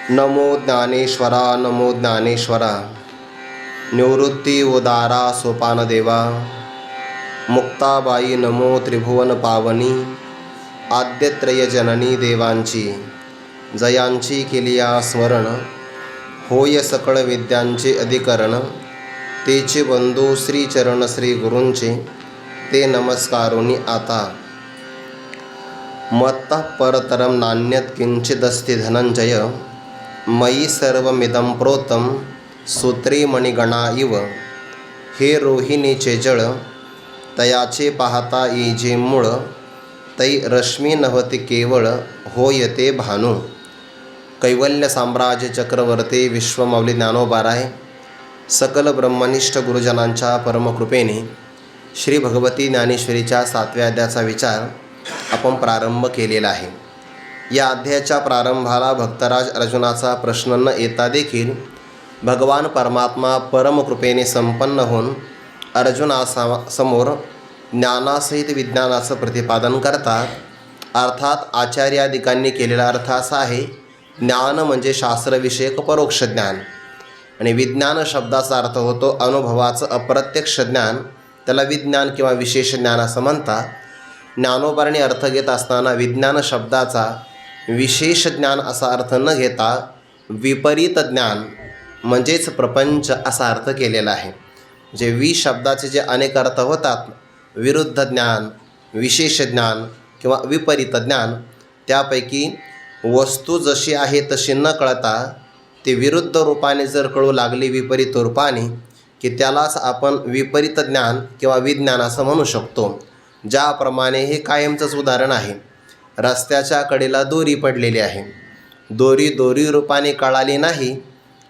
नमो ज्ञानेश्वरा नमो ज्ञानेश्वरा, निवृत्ती उदारा सोपान देवा, मुक्ताबाई नमो त्रिभुवन पावनी, आद्यत्रय जननी देवांची जयांची केलिया स्मरण, होय सकळ विद्यांचे अधिकरण, तेचे बंधू श्रीचरण श्री गुरूंचे ते नमस्कारोनी आता. मत्तः परतरं नान्यत् किंचिदस्ति धनंजय, मयि सर्वमिदं प्रोतं सूत्रे मणिगणा इव. हे रोहिणीचे जळ तयाचे पाहता येजे मूळ, तै रश्मी नव्हती केवळ होयते भानू. कैवल्य साम्राज्य चक्रवर्ती विश्वमौली ज्ञानोबाराय सकल ब्रह्मनिष्ठ गुरुजनांच्या परमकृपेने श्री भगवती ज्ञानेश्वरीच्या 7व्या अध्यायाचा विचार आपण प्रारंभ केलेला आहे. या अध्यायाच्या प्रारंभाला भक्तराज अर्जुनाचा प्रश्न न येता देखील भगवान परमात्मा परमकृपेने संपन्न होऊन अर्जुनासमोर ज्ञानासहित विज्ञानाचं प्रतिपादन करतात. अर्थात आचार्यादिकांनी केलेला अर्थ असा आहे, ज्ञान म्हणजे शास्त्रविषयक परोक्ष ज्ञान आणि विज्ञान शब्दाचा अर्थ होतो अनुभवाचं अप्रत्यक्ष ज्ञान, त्याला विज्ञान किंवा विशेष ज्ञान असं म्हणतात. ज्ञानोबाने अर्थ घेत असताना विज्ञान शब्दाचा विशेष ज्ञान असा अर्थ न घेता विपरीत ज्ञान म्हणजेच प्रपंच असा अर्थ केलेला आहे. जे शब्दाचे जे अनेक अर्थ होतात, विरुद्ध ज्ञान, विशेष ज्ञान किंवा विपरीत ज्ञान, त्यापैकी वस्तू जशी आहे तशी न कळता ती विरुद्ध रूपाने जर कळू लागली विपरीत रूपाने, की त्यालाच आपण विपरीत ज्ञान किंवा विज्ञान असं म्हणू शकतो. ज्याप्रमाणे हे कायमचंच उदाहरण आहे. रस्त्याच्या कडेला दोरी पडलेली आहे. दोरी रूपाने कळाली नाही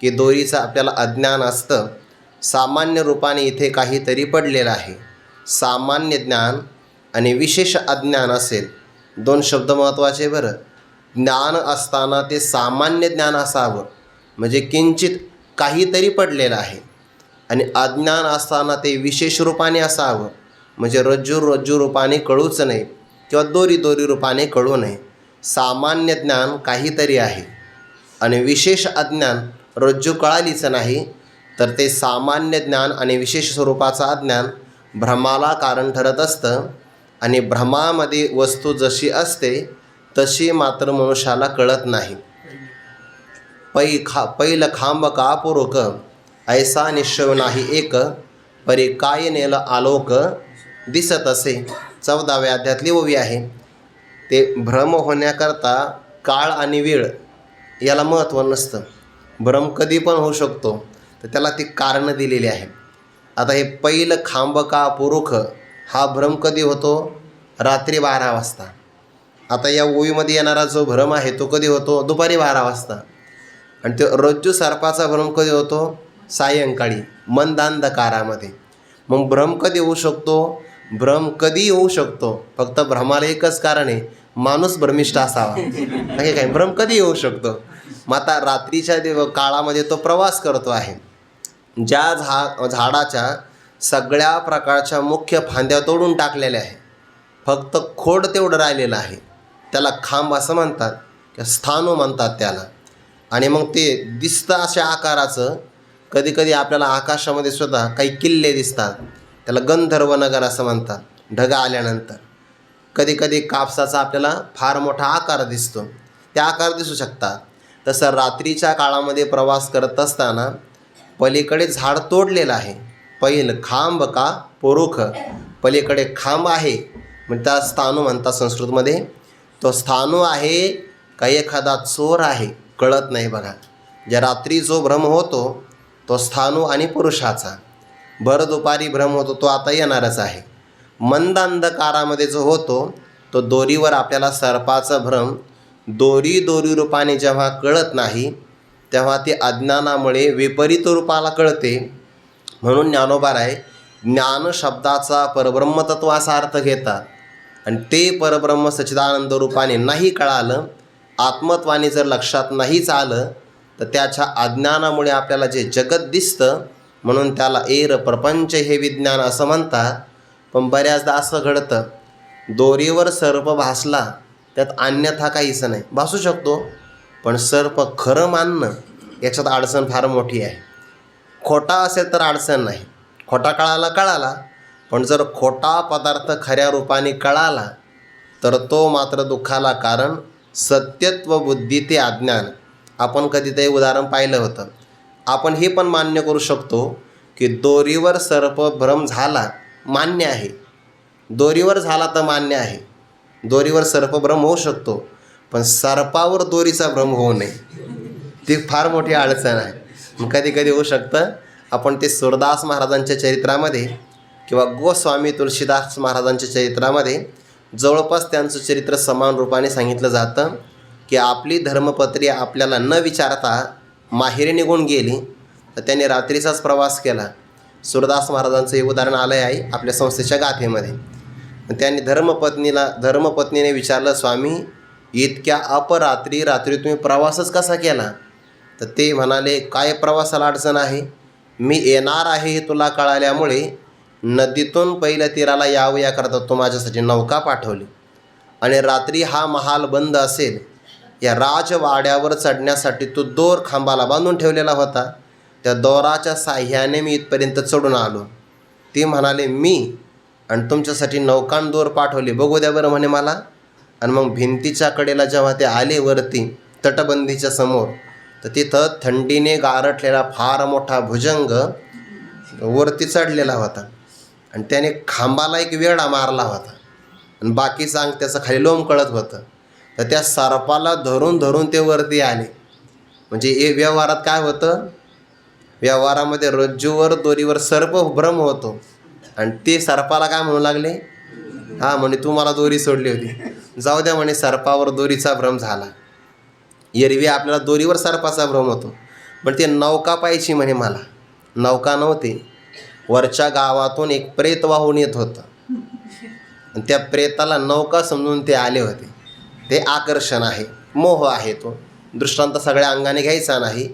की दोरीचं आपल्याला अज्ञान असतं. सामान्य रूपाने इथे काहीतरी पडलेलं आहे. सामान्य ज्ञान आणि विशेष अज्ञान असेल, 2 शब्द महत्त्वाचे बरं. ज्ञान असताना ते सामान्य ज्ञान असावं म्हणजे किंचित काहीतरी पडलेलं आहे, आणि अज्ञान असताना ते विशेष रूपाने असावं म्हणजे रज्जू रूपाने कळूच नाही किंवा दोरी रूपाने कळू नये. सामान्य ज्ञान काहीतरी आहे आणि विशेष अज्ञान रज्जू कळालीच नाही, तर ते सामान्य ज्ञान आणि विशेष स्वरूपाचं अज्ञान भ्रमाला कारण ठरत असतं. आणि भ्रमामध्ये वस्तू जशी असते तशी मात्र मनुष्याला कळत नाही. पैल खांब का पुरुक, ऐसा निश्चय नाही एक, परी काय नेल आलोक दिसत असे. 14व्या अध्यायातली ओवी आहे. ते भ्रम होण्याकरता काळ आणि वेळ याला महत्त्व नसतं. भ्रम कधी पण होऊ शकतो, तर त्याला ती कारणं दिलेली आहे. आता हे पैल खांब का पुरुख हा भ्रम कधी होतो? रात्री 12 वाजता. आता या ओवीमध्ये येणारा जो भ्रम आहे तो कधी होतो? दुपारी 12 वाजता. आणि तो रज्जू सर्पाचा भ्रम कधी होतो? सायंकाळी मंदांधकारामध्ये. मग भ्रम कधी होऊ शकतो? भ्रम कधी येऊ शकतो, फक्त भ्रमाला एकच कारण आहे, माणूस भ्रमिष्ठ असावा. हे काय भ्रम कधी येऊ शकतो? मग आता रात्रीच्या काळामध्ये तो प्रवास करतो आहे. ज्या झाडाच्या सगळ्या प्रकारच्या मुख्य फांद्या तोडून टाकलेल्या आहे, फक्त खोड तेवढं राहिलेलं आहे, त्याला खांब असं म्हणतात किंवा स्थानू म्हणतात त्याला. आणि मग ते दिसतं अशा आकाराचं. कधी आपल्याला आकाशामध्ये सुद्धा काही किल्ले दिसतात, त्याला गंधर्व नगर असं म्हणतात ढगा आल्यानंतर. कधी कापसाचा आपल्याला फार मोठा आकार दिसतो, ते आकार दिसू शकतात. तसं रात्रीच्या काळामध्ये प्रवास करत असताना पलीकडे झाड तोडलेलं आहे. पैल खांब का पुरुख, पलीकडे खांब आहे म्हणजे त्या स्थानू म्हणतात संस्कृतमध्ये. तो स्थानू आहे का एखादा चोर आहे कळत नाही बघा. ज्या रात्री जो भ्रम होतो तो स्थानू आणि पुरुषाचा. भर दुपारी भ्रम होतो तो आता येणारच आहे. मंद अंधकारामध्ये जो होतो तो दोरीवर आपल्याला सर्पाचा भ्रम दोरी रूपाने जेव्हा कळत नाही तेव्हा ते अज्ञानामुळे विपरीत रूपाला कळते. म्हणून ज्ञानोबाराय ज्ञान शब्दाचा परब्रह्मतत्वाचा अर्थ घेतात. आणि ते परब्रह्म सच्चिदानंद रूपाने नाही कळालं, आत्मत्वाने जर लक्षात नाहीच आलं, तर त्याच्या अज्ञानामुळे आपल्याला जे जगत दिसतं म्हणून त्याला प्रपंच हे विज्ञान असं म्हणतात. पण बऱ्याचदा असं घडतं, दोरीवर सर्प भासला त्यात अन्यथा काहीच नाही. भासू शकतो, पण सर्प खरं मानणं याच्यात अडचण फार मोठी आहे. खोटा असेल तर अडचण नाही, खोटा कळाला, पण जर खोटा पदार्थ खऱ्या रूपाने कळाला तर तो मात्र दुःखाला कारण. सत्यत्व बुद्धी ते अज्ञान. आपण कधीतरी उदाहरण पाहिलं होतं. आपण हे पण मान्य करू शकतो की दोरीवर सर्प भ्रम झाला, मान्य आहे. दोरीवर झाला तर मान्य आहे, दोरीवर सर्पभ्रम होऊ शकतो, पण सर्पावर दोरीचा भ्रम होऊ नये, ती फार मोठी अडचण आहे. कधी कधी होऊ शकतं. आपण ते सूरदास महाराजांच्या चरित्रामध्ये किंवा गोस्वामी तुलसीदास महाराजांच्या चरित्रामध्ये जवळपास त्यांचं चरित्र समान रूपाने सांगितलं जातं की आपली धर्मपत्नी आपल्याला न विचारता माहेरी निघून गेली, तर त्यांनी रात्रीचाच प्रवास केला. सूरदास महाराजांचं हे उदाहरण आलं आहे आपल्या संस्थेच्या गाथेमध्ये. त्यांनी धर्मपत्नीने विचारलं, स्वामी इतक्या अपरात्री तुम्ही प्रवासच कसा केला? तर ते म्हणाले, काय प्रवासाला अडचण आहे? मी येणार आहे हे तुला कळाल्यामुळे नदीतून पहिल्या तीराला यावं याकरता तू माझ्यासाठी नौका पाठवली, आणि रात्री हा महाल बंद असेल या राजवाड्यावर चढण्यासाठी तू दोर खांबाला बांधून ठेवलेला होता, त्या दोराच्या साह्याने मी इथपर्यंत चढून आलो. ते म्हणाले, मी आणि तुमच्यासाठी नौकान दोर पाठवली, बघू द्या बरं म्हणे मला. आणि मग भिंतीच्या कडेला जेव्हा ते आले वरती तटबंदीच्या समोर, तर तिथं थंडीने गारठलेला फार मोठा भुजंग वरती चढलेला होता, आणि त्याने खांबाला एक वेढा मारला होता, आणि बाकीचं अंग त्याचं खाली लोंबकळत होतं. तर त्या सर्पाला धरून ते वरती आले. म्हणजे हे व्यवहारात काय होतं? व्यवहारामध्ये रज्जूवर दोरीवर सर्प भ्रम होतो, आणि ते सर्पाला काय म्हणू लागले, हां म्हणे तू मला दोरी सोडली होती, जाऊ द्या म्हणे सर्पावर दोरीचा भ्रम झाला. एरवी आपल्याला दोरीवर सर्पाचा भ्रम होतो, पण ते नौका पाहिजे म्हणे मला. नौका नव्हती, वरच्या गावातून एक प्रेत वाहून येत होतं, आणि त्या प्रेताला नौका समजून ते आले होते. ते आकर्षण आहे, मोह आहे. तो दृष्टांत सगळ्या अंगाने घ्यायचा नाही.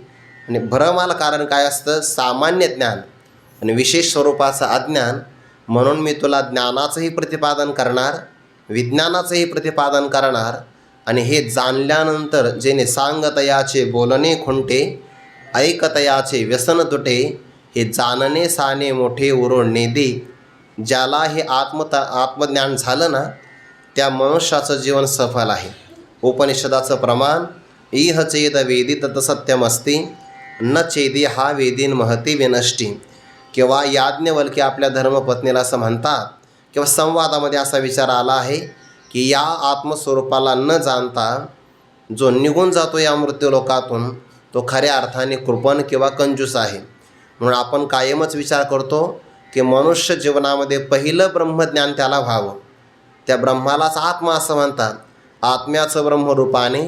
आणि भ्रमाला कारण काय असतं? सामान्य ज्ञान आणि विशेष स्वरूपाचं अज्ञान. म्हणून मी तुला ज्ञानाचंही प्रतिपादन करणार, विज्ञानाचंही प्रतिपादन करणार, आणि हे जाणल्यानंतर जेणे सांगतयाचे बोलणे खुंटे, ऐकतयाचे व्यसन तुटे, हे जाणणे साने मोठे उरून नेदी. ज्याला हे आत्मज्ञान झालं ना, त्या मनुष्याचं जीवन सफल आहे. उपनिषदाचं प्रमाण, इह चेद वेदी तत सत्यमस्ती, न चेदी हा वेदीन महती विनष्टी. किंवा याज्ञवल्क्य आपल्या धर्मपत्नीला असं म्हणतात, किंवा संवादामध्ये असा विचार आला आहे की या आत्मस्वरूपाला न जाणता जो निघून जातो या मृत्यूलोकातून, तो खऱ्या अर्थाने कृपण किंवा कंजूस आहे. म्हणून आपण कायमच विचार करतो की मनुष्य जीवनामध्ये पहिलं ब्रह्मज्ञान त्याला व्हावं. त्या ब्रह्मालाच आत्मा असं म्हणतात. आत्म्याचं ब्रह्मरूपाने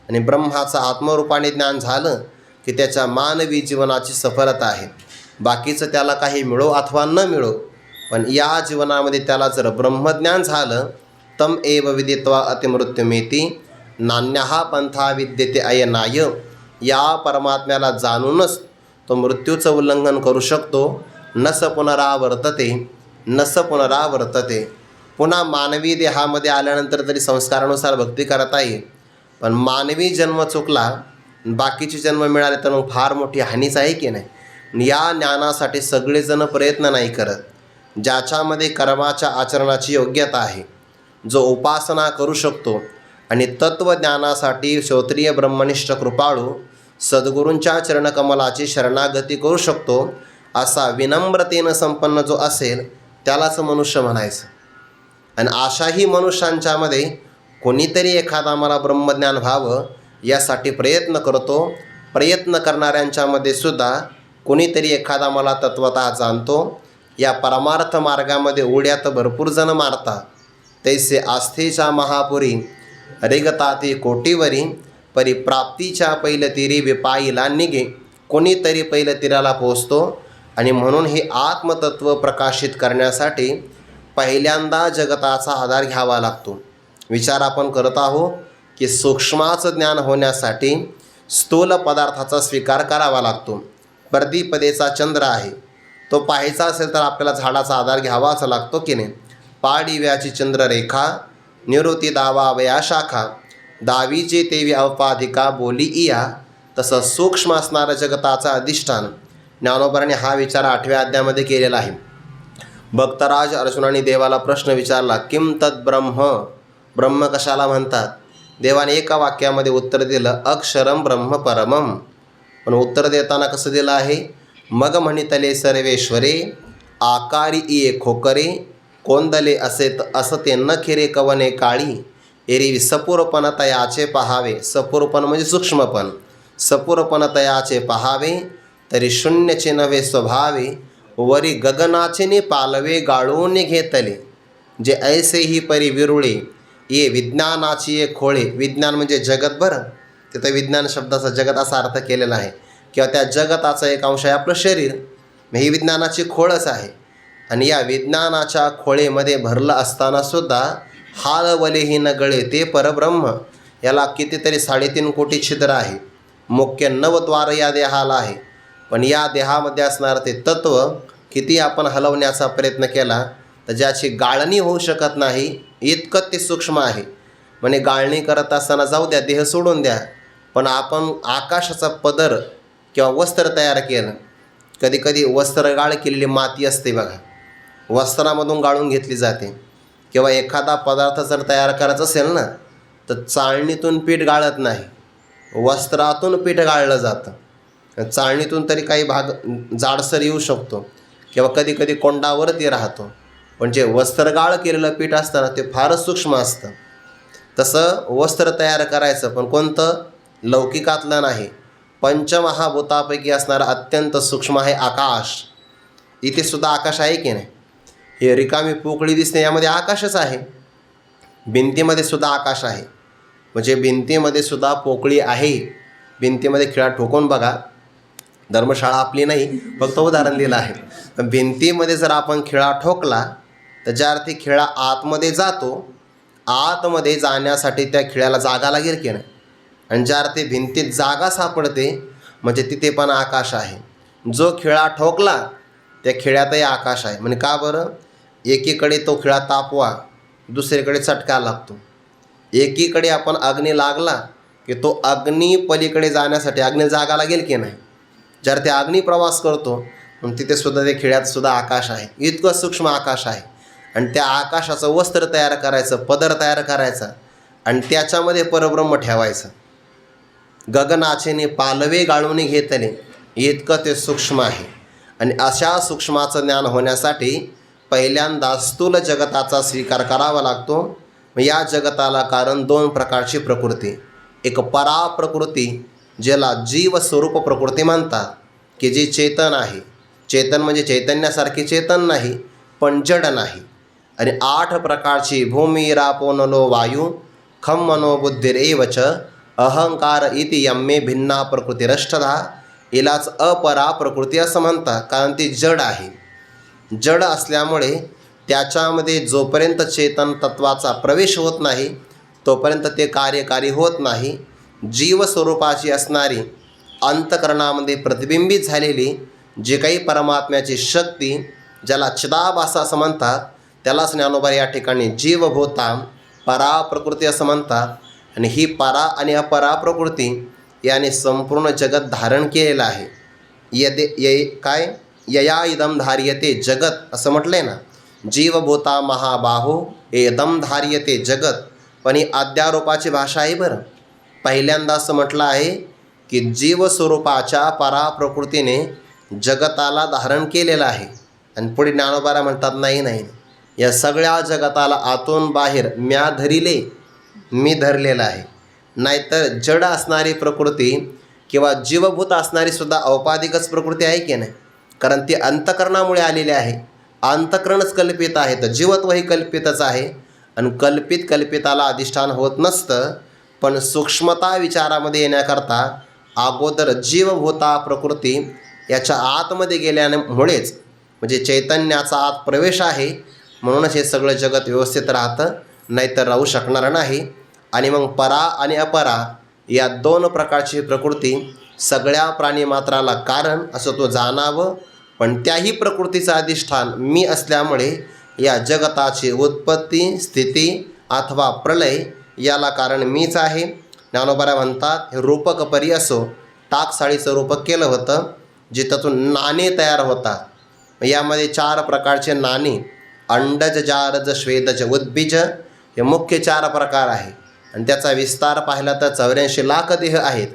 आणि ब्रह्माचं आत्मरूपाने ज्ञान झालं की त्याच्या मानवी जीवनाची सफलता आहे. बाकीचं त्याला काही मिळो अथवा न मिळो, पण या जीवनामध्ये त्याला जर ब्रह्मज्ञान झालं, तम एव विदित्वा अतिमृत्युमेती नान्यहा पंथा विद्यते अयनाय. या परमात्म्याला जाणूनच तो मृत्यूचं उल्लंघन करू शकतो. नस पुनरावर्तते. पुन्हा मानवी देहामध्ये आल्यानंतर तरी संस्कारानुसार भक्ती करता येईल, पण मानवी जन्म चुकला, बाकीचे जन्म मिळाले तर मग फार मोठी हानीच आहे की नाही. या ज्ञानासाठी सगळेजण प्रयत्न नाही करत. ज्याच्यामध्ये कर्माच्या आचरणाची योग्यता आहे, जो उपासना करू शकतो आणि तत्त्वज्ञानासाठी श्रोत्रिय ब्रह्मनिष्ठ कृपाळू सद्गुरूंच्या चरणकमलाची शरणागती करू शकतो, असा विनम्रतेनं संपन्न जो असेल त्यालाच मनुष्य म्हणायचं. आणि अशाही मनुष्यांच्यामध्ये कोणीतरी एखादा मला ब्रह्मज्ञान व्हावं यासाठी प्रयत्न करतो. प्रयत्न करणाऱ्यांच्यामध्ये सुद्धा कोणीतरी एखादा मला तत्वतः जाणतो. या परमार्थ मार्गामध्ये उड्या तर भरपूर जण मारतात. तैसे आस्थेच्या महापुरी रेगताती कोटीवरी, परिप्राप्तीच्या पहिलं तिरी विपाईला निघे. कोणीतरी पहिलं तीराला पोचतो, आणि म्हणून हे आत्मतत्व प्रकाशित करण्यासाठी पहिल्यांदा जगताचा आधार घ्यावा लागतो. विचार आपण करत आहोत की सूक्ष्माचं ज्ञान होण्यासाठी स्थूल पदार्थाचा स्वीकार करावा लागतो. प्रदीपदेचा चंद्र आहे, तो पाहायचा असेल तर आपल्याला झाडाचा आधार घ्यावाच लागतो की नाही. पाडिव्याची चंद्ररेखा, निवृत्ती दावावया शाखा, दावीचे तेवी औपाधिका बोली इया, तसं सूक्ष्म असणारं जगताचा अधिष्ठान ज्ञानोबाने हा विचार 8व्या अध्यायामध्ये केलेला आहे. भक्तराज अर्जुनाने देवाला प्रश्न विचारला, किम तद ब्रह्म, ब्रह्म कशाला म्हणतात? देवाने एका वाक्यामध्ये उत्तर दिलं, अक्षरम ब्रह्म परमम. पण उत्तर देताना कसं दिलं आहे? मग म्हणितले सर्वेश्वरे, आकारी इये खोकरे, कोंदले असे असते न खिरे कवने काळी, एरवी सपूरपण तयाचे पहावे. सपूरपण म्हणजे सूक्ष्मपण. सपूरपण तयाचे पहावे, तरी शून्यचे नव्हे स्वभावे, वरी गगनाचे ने पालवे गाळून घेतले, जे ऐसे ही परी विरुळे, ये विज्ञानाची ये खोळे. विज्ञान म्हणजे जगत. बरं, तिथं विज्ञान शब्दाचा जगत असा अर्थ केलेला आहे, किंवा त्या जगताचा एक अंश आहे आपलं शरीर. ही विज्ञानाची खोळच आहे. आणि या विज्ञानाच्या खोळेमध्ये भरलं असतानासुद्धा हालवलेही न गळे ते परब्रह्म. याला कितीतरी 3.5 कोटी छिद्र आहे. मुख्य 9 द्वार या देहाला आहे. पण या देहामध्ये असणारं ते तत्त्व किती आपण हलवण्याचा प्रयत्न केला तर ज्याची गाळणी होऊ शकत नाही, इतकं ते सूक्ष्म आहे. म्हणजे गाळणी करत असताना जाऊ द्या, देह सोडून द्या, पण आपण आकाशाचा पदर किंवा वस्त्र तयार केलं. कधी कधी वस्त्र गाळ केलेली माती असते बघा, वस्त्रामधून गाळून घेतली जाते. किंवा एखादा पदार्थ जर तयार करायचा असेल ना, तर चाळणीतून पीठ गाळत नाही, वस्त्रातून पीठ गाळलं जातं. चाळणीतून तरी काही भाग जाडसर येऊ शकतो किंवा कधी कधी कोंडावरती राहतो, पण जे वस्त्रगाळ केलेलं पीठ असतं ना, ते फारच सूक्ष्म असतं. तसं वस्त्र तयार करायचं, पण कोणतं? लौकिकातलं नाही, पंचमहाभूतापैकी असणारं अत्यंत सूक्ष्म आहे आकाश. इथे सुद्धा आकाश आहे की नाही? हे रिकामी पोकळी दिसते, यामध्ये आकाशच आहे. भिंतीमध्ये सुद्धा आकाश आहे. म्हणजे भिंतीमध्ये सुद्धा पोकळी आहे. भिंतीमध्ये खिळा ठोकून बघा, धर्मशाळा आपली नाही, फक्त उदाहरण दिलं आहे. पण भिंतीमध्ये जर आपण खिळा ठोकला तर ज्या अर्थी खिळा आतमध्ये जातो, आतमध्ये जाण्यासाठी त्या खिळ्याला जागा लागेल की नाही? आणि ज्या अर्थी भिंतीत जागा सापडते म्हणजे तिथे पण आकाश आहे. जो खिळा ठोकला त्या खिळ्यातही आकाश आहे. म्हणजे का बरं? एकीकडे तो खिळा तापवा, दुसरीकडे चटका लागतो. एकीकडे आपण अग्नी लागला की तो अग्नी पलीकडे जाण्यासाठी अग्नी जागा लागेल की नाही? जर ते अग्नी प्रवास करतो मग तिथे सुद्धा ते खिळ्यात सुद्धा आकाश आहे. इतकं सूक्ष्म आकाश आहे. आणि त्या आकाशाचं वस्त्र तयार करायचं, पदर तयार करायचा आणि त्याच्यामध्ये परब्रह्म ठेवायचं. गगनाचेने पालवे गाळून घेतले, इतकं ते सूक्ष्म आहे. आणि अशा सूक्ष्माचं ज्ञान होण्यासाठी पहिल्यांदा स्थूल जगताचा स्वीकार करावा लागतो. या जगताला कारण 2 प्रकारची प्रकृती. एक परा प्रकृती, ज्याला जीवस्वरूप प्रकृती म्हणतात, की जी चेतन आहे. चेतन म्हणजे चैतन्यासारखी चेतन नाही, पण जड नाही. आणि 8 प्रकारची भूमी रापो नलो वायू खम मनो बुद्धिरेवच अहंकार इति यम्मे भिन्ना प्रकृतिरष्टधा. हिलाच अपरा प्रकृती असं म्हणतात, कारण ती जड आहे. जड असल्यामुळे त्याच्यामध्ये जोपर्यंत चेतन तत्वाचा प्रवेश होत नाही तोपर्यंत ते कार्यकारी होत नाही. जीवस्वरूपाची असणारी अंतकरणामध्ये प्रतिबिंबित झालेली जे काही परमात्म्याची शक्ती, ज्याला चिदाभास असं म्हणतात, त्यालाच ज्ञानोबा या ठिकाणी जीवभूता परा प्रकृती असं म्हणतात. आणि ही परा आणि अपरा प्रकृती याने संपूर्ण जगत धारण केलेलं आहे. काय यया इदम धार्यते जगत असं म्हटलंय ना, जीवभूता महाबाहो एकदम धार्यते जगत. पण ही अध्यारोपाची भाषा आहे. बरं, पहिल्यांदा असं म्हटलं आहे की जीवस्वरूपाच्या परा प्रकृतीने जगताला धारण केलेलं आहे. आणि पुढे ज्ञानोबारा म्हणतात, नाही, या सगळ्या जगताला आतून बाहेर म्या धरिले, मी धरलेलं आहे. नाहीतर जड असणारी प्रकृती किंवा जीवभूत असणारी सुद्धा औपाधिकच प्रकृती आहे की नाही? कारण ती अंतकरणामुळे आलेली आहे. अंतकरणच कल्पित आहे, तर जीवत्वही कल्पितच आहे. आणि कल्पिताला अधिष्ठान होत नसतं. पण सूक्ष्मता विचारामध्ये येण्याकरता अगोदर जीवभूता प्रकृती याच्या आतमध्ये गेल्यामुळेच, म्हणजे चैतन्याचा आत प्रवेश आहे म्हणूनच हे सगळं जगत व्यवस्थित राहतं, नाहीतर राहू शकणार नाही. आणि मग परा आणि अपरा या 2 प्रकारची प्रकृती सगळ्या प्राणीमात्राला कारण असं तो जाणावं. पण त्याही प्रकृतीचं अधिष्ठान मी असल्यामुळे या जगताची उत्पत्ती, स्थिती अथवा प्रलय याला कारण मीच आहे. ज्ञानोबा म्हणतात हे रूपक परी असो, टाकसाळीचं रूपक केलं होतं जिथून नाणे तयार होतात. यामध्ये 4 प्रकारचे नाणे, अंडज, जारज, श्वेदज, उद्बीज हे मुख्य 4 प्रकार आहे. आणि त्याचा विस्तार पाहिला तर 84 लाख देह आहेत.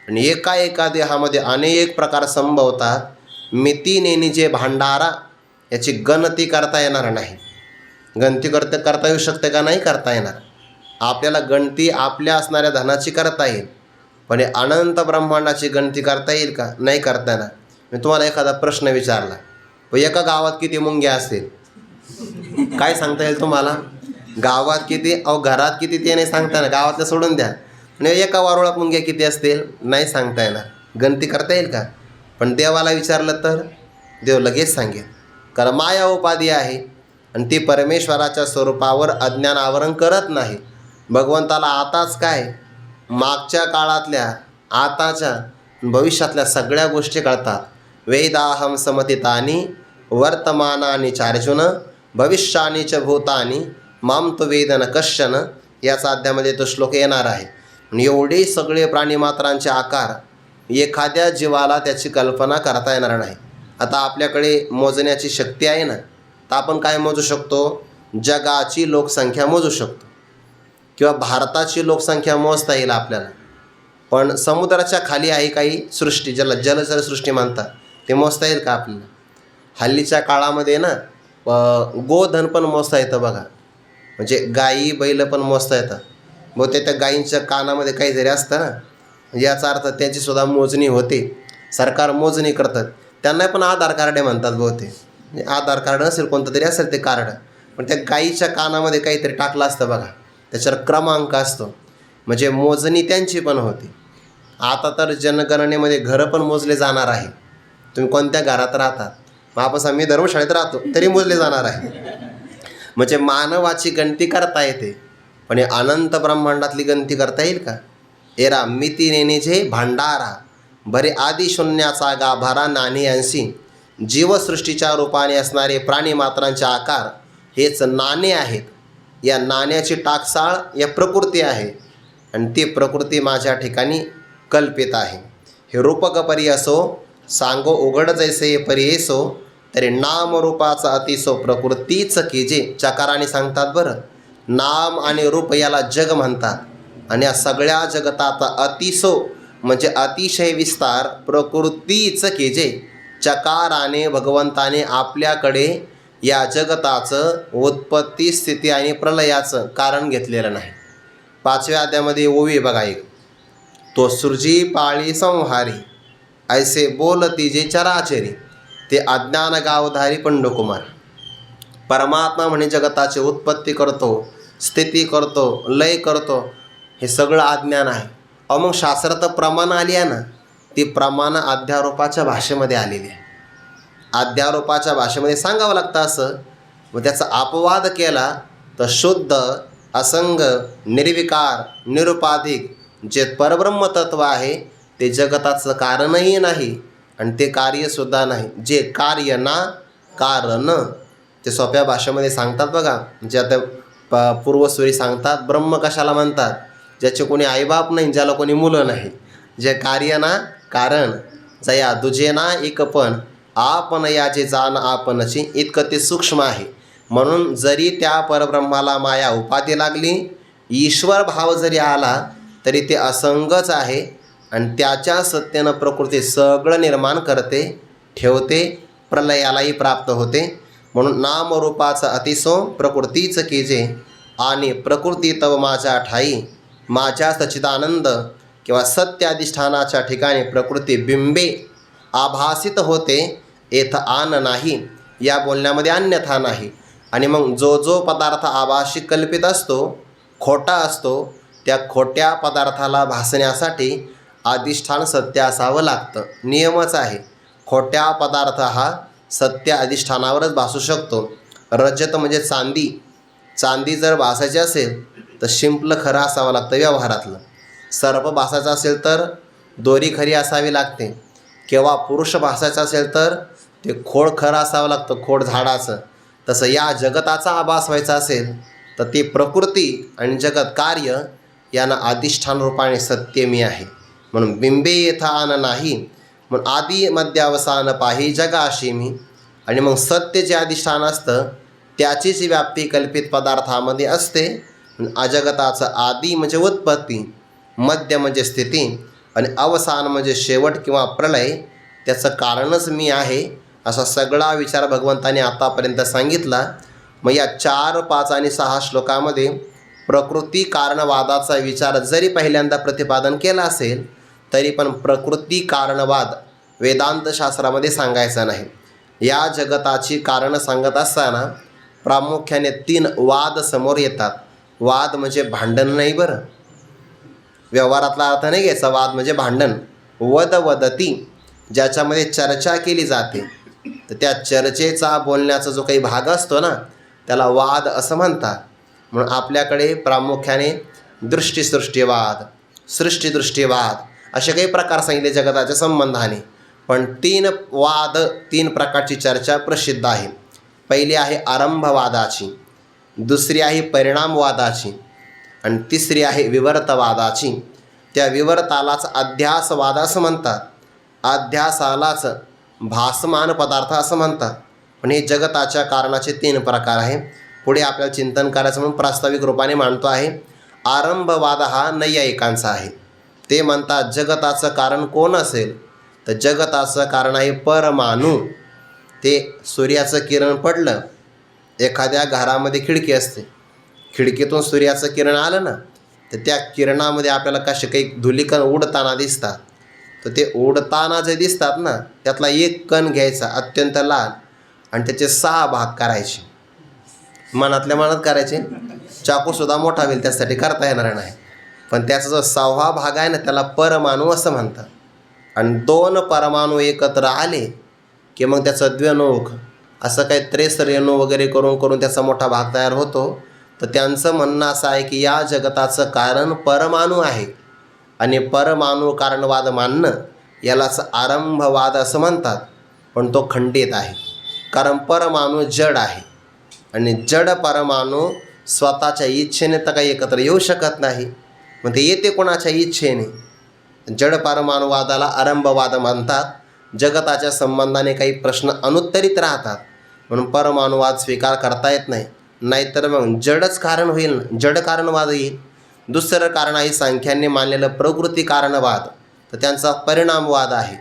आणि एका देहामध्ये अनेक प्रकार संभवतात. मितीनेनी जे भांडारा, याची गणती करता येणार नाही. गणती करता येऊ शकते का? नाही करता येणार. आपल्याला गणती आपल्या असणाऱ्या धनाची करता येईल, पण अनंत ब्रह्मांडाची गणती करता येईल का? नाही करता येणार. मी तुम्हाला एखादा प्रश्न विचारला, एका गावात किती मुंग्या असतील? काय सांगता येईल तुम्हाला? गावात किती? घरात किती ते नाही सांगता येणार. गावातलं सोडून द्या. आणि एका वारुळात मुंग्या किती असतील? नाही सांगता येणार. गणती करता येईल का? पण देवाला विचारलं तर देव लगेच सांगेल. कारण माया उपाधी आहे आणि ती परमेश्वराच्या स्वरूपावर अज्ञान आवरण करत नाही. भगवंताला आताच काय, मागच्या काळातल्या, आताच्या, भविष्यातल्या सगळ्या गोष्टी कळतात. वेदाहम समतितानी वर्तमानानी चार्जुन भविष्यानी च भूतानी माम तु वेदन कश्चन, याचा अध्यामध्ये तो श्लोक येणार आहे. आणि एवढे सगळे प्राणीमात्रांचे आकार एखाद्या जीवाला त्याची कल्पना करता येणार नाही. आता आपल्याकडे मोजण्याची शक्ती आहे ना, तर आपण काय मोजू शकतो? जगाची लोकसंख्या मोजू शकतो किंवा भारताची लोकसंख्या मोजता येईल आपल्याला. पण समुद्राच्या खाली आहे काही सृष्टी, ज्याला जलचर सृष्टी म्हणतात, ते मोजता येईल का आपल्याला? हल्लीच्या काळामध्ये ना गोधन पण मोजता येतं बघा. म्हणजे गाई बैल पण मोजता येतात. बहुतेक त्या गायींच्या कानामध्ये काहीतरी असतं ना, याचा अर्थ त्याचीसुद्धा मोजणी होते. सरकार मोजणी करतात. त्यांना पण आधार कार्ड म्हणतात बहुतेक. आधार कार्ड असेल, कोणतं तरी असेल ते कार्ड, पण त्या गायीच्या कानामध्ये काहीतरी टाकलं असतं बघा, त्याच्यावर क्रमांक असतो. म्हणजे मोजणी त्यांची पण होती. आता तर जनगणनेमध्ये घरं पण मोजले जाणार आहे. तुम्ही कोणत्या घरात राहतात? वापस आम्ही धर्मशाळेत राहतो तरी मोजले जाणार आहे. म्हणजे मानवाची गणती करता येते, पण अनंत ब्रह्मांडातली गणती करता येईल का? एरा मितीनेनी जे भांडारा, बरे आदी शून्याचा गाभारा नाणी अंशी. जीवसृष्टीच्या रूपाने असणारे प्राणीमात्रांचे आकार हेच नाणे आहेत. या नाण्याची टाकसाळ या प्रकृती आहे आणि ती प्रकृती माझ्या ठिकाणी कल्पित आहे. हे रूपक परी असो, सांगो उघड जैसे परी येसो, तरी नामरूपाचा अतिसो प्रकृतीच कीजे. चकाराने सांगतात बरं, नाम आणि रूप याला जग म्हणतात. आणि या सगळ्या जगताचा अतिसो म्हणजे अतिशय विस्तार प्रकृतीच कीजे. चकाराने भगवंताने आपल्याकडे या जगताचं उत्पत्ती, स्थिती आणि प्रलयाचं कारण घेतलेलं नाही. 5व्या अध्यायामध्ये ओवी बघा एक, तो सृजी पाळी संहारी ऐसे बोलती जे चराचरी, ते अज्ञान गावधारी पंडुकुमार. परमात्मा म्हणे जगताची उत्पत्ती करतो, स्थिती करतो, लय करतो, हे सगळं अज्ञान आहे. मग शास्त्रात प्रमाण आली आहे ना, ती प्रमाणं अध्यारोपाच्या भाषेमध्ये आलेली आहे. अध्यारोपाच्या भाषेमध्ये सांगावं लागतं असं. मग त्याचा अपवाद केला तर शुद्ध, असंग, निर्विकार, निरुपाधिक जे परब्रह्म तत्व आहे ते जगताचं कारणही नाही आणि ते कार्यसुद्धा नाही. जे कार्य ना कारण, ते सोप्या भाषेमध्ये सांगतात बघा. म्हणजे आता पूर्वसुरी सांगतात, ब्रह्म कशाला म्हणतात? ज्याचे कोणी आईबाप नाही, ज्याला कोणी मुलं नाही. जे कार्य ना कारण, जया दुजे ना एकपण, आपण याचे जाण आपणची, इतकं ते सूक्ष्म आहे. म्हणून जरी त्या परब्रह्माला माया उपाधी लागली, ईश्वर भाव जरी आला, तरी ते असंगच आहे आणि त्याच्या सत्तेनं प्रकृती सगळं निर्माण करते, ठेवते, प्रलयालाही प्राप्त होते. म्हणून नामरूपाचं अतिसो प्रकृतीच कीजे, आणि प्रकृती तव माझ्या ठाई. माझ्या सच्चिदानंद किंवा सत्य अधिष्ठानाच्या ठिकाणी प्रकृती बिंबे आभासित होते, येथ आन नाही. या बोलण्यामध्ये अन्यथा नाही. आणि मग जो पदार्थ आभासी कल्पित असतो, खोटा असतो, त्या खोट्या पदार्थाला भासण्यासाठी अधिष्ठान सत्य असावं लागतं. नियमच आहे. खोट्या पदार्थ हा सत्य अधिष्ठानावरच भासू शकतो. रजत म्हणजे चांदी, चांदी जर भासायची असेल तर शिंपलं खरं असावं लागतं व्यवहारातलं. सर्प भासायचं असेल तर दोरी खरी असावी लागते. किंवा पुरुष भासायचं असेल तर ते खोड खरं असावं लागतं, खोड झाडाचं. तसं या जगताचा आभास व्हायचा असेल तर ती प्रकृती आणि जगत कार्य यांना अधिष्ठान रूपाने सत्य मी आहे. म्हणून बिंबे येथा आन नाही, म्हणून आदी मध्यावसान पाही जगाशी मी. आणि मग सत्य जे अधिष्ठान असतं त्याचीच व्याप्ती कल्पित पदार्थामध्ये असते. अजगताचं आदी म्हणजे उत्पत्ती, मध्य म्हणजे स्थिती आणि अवसान म्हणजे शेवट किंवा प्रलय, त्याचं कारणच मी आहे असा सगळा विचार भगवंताने आतापर्यंत सांगितला. मग या 4, 5 आणि 6 श्लोकामध्ये प्रकृती कारणवादाचा विचार जरी पहिल्यांदा प्रतिपादन केला असेल तरी पण प्रकृती कारणवाद वेदांतशास्त्रामध्ये सांगायचा नाही. या जगताची कारणं सांगत असताना प्रामुख्याने 3 वाद समोर येतात. वाद म्हणजे भांडण नाही बरं, व्यवहारातला अर्थ नाही घ्यायचा. वाद म्हणजे भांडण. वद वदती, ज्याच्यामध्ये चर्चा केली जाते, तर त्या चर्चेचा बोलण्याचा जो काही भाग असतो ना त्याला वाद असं म्हणतात. म्हणून आपल्याकडे प्रामुख्याने दृष्टीसृष्टीवाद, सृष्टीदृष्टीवाद असे काही प्रकार सांगितले जगताच्या संबंधाने. पण 3 वाद, 3 प्रकारची चर्चा प्रसिद्ध आहे. पहिली आहे आरंभवादाची, दुसरी आहे परिणामवादाची आणि तिसरी आहे विवर्तवादाची. त्या विवर्तालाच अध्यासवाद असं म्हणतात, अध्यासालाच भासमान पदार्थ असं म्हणतात. पण हे जगताच्या कारणाचे 3 प्रकार आहे. पुढे आपल्याला चिंतन करायचं म्हणून प्रास्ताविक रूपाने मांडतो आहे. आरंभवाद हा नैयायिकांचा आहे. ते म्हणतात जगताचं कारण कोण असेल, तर जगताचं कारण आहे परमाणू. ते सूर्याचं किरण पडलं, एखाद्या घरामध्ये खिडकी असते, खिडकीतून सूर्याचं किरण आलं ना तर त्या किरणामध्ये आपल्याला कसे काही धुलीकण उडताना दिसतात. तर ते उडताना जे दिसतात ना त्यातला एक कण घ्यायचा अत्यंत लहान आणि त्याचे 6 भाग करायचे, मनातल्या मनात करायचे. चाकूसुद्धा मोठा होईल त्यासाठी करता येणार नाही. पण त्याचा जो 6वा भाग आहे ना त्याला परमाणू असं म्हणतात. आणि 2 परमाणू एकत्र आले की मग त्याचं द्व्यणुक असं काही 63 रेणू वगैरे करून त्याचा मोठा भाग तयार होतो. तर त्यांचं म्हणणं असं आहे की या जगताचं कारण परमाणू आहे आणि परमाणू कारणवाद मानणं यालाच आरंभवाद असं म्हणतात. पण तो खंडित आहे, कारण परमाणू जड आहे आणि जड परमाणू स्वतःच्या इच्छेने तर काही एकत्र येऊ शकत नाही. मग ते येते कोणाच्या इच्छेने. जड परमाणुवादाला आरंभवाद म्हणतात. जगताच्या संबंधाने काही प्रश्न अनुत्तरित राहतात म्हणून परमाणुवाद स्वीकार करता येत नाही. नाहीतर मग जडच कारण होईल, जड कारणवाद येईल. दुसरं कारण आहे सांख्यांनी मानलेलं प्रकृती कारणवाद, तर त्यांचा परिणामवाद आहे.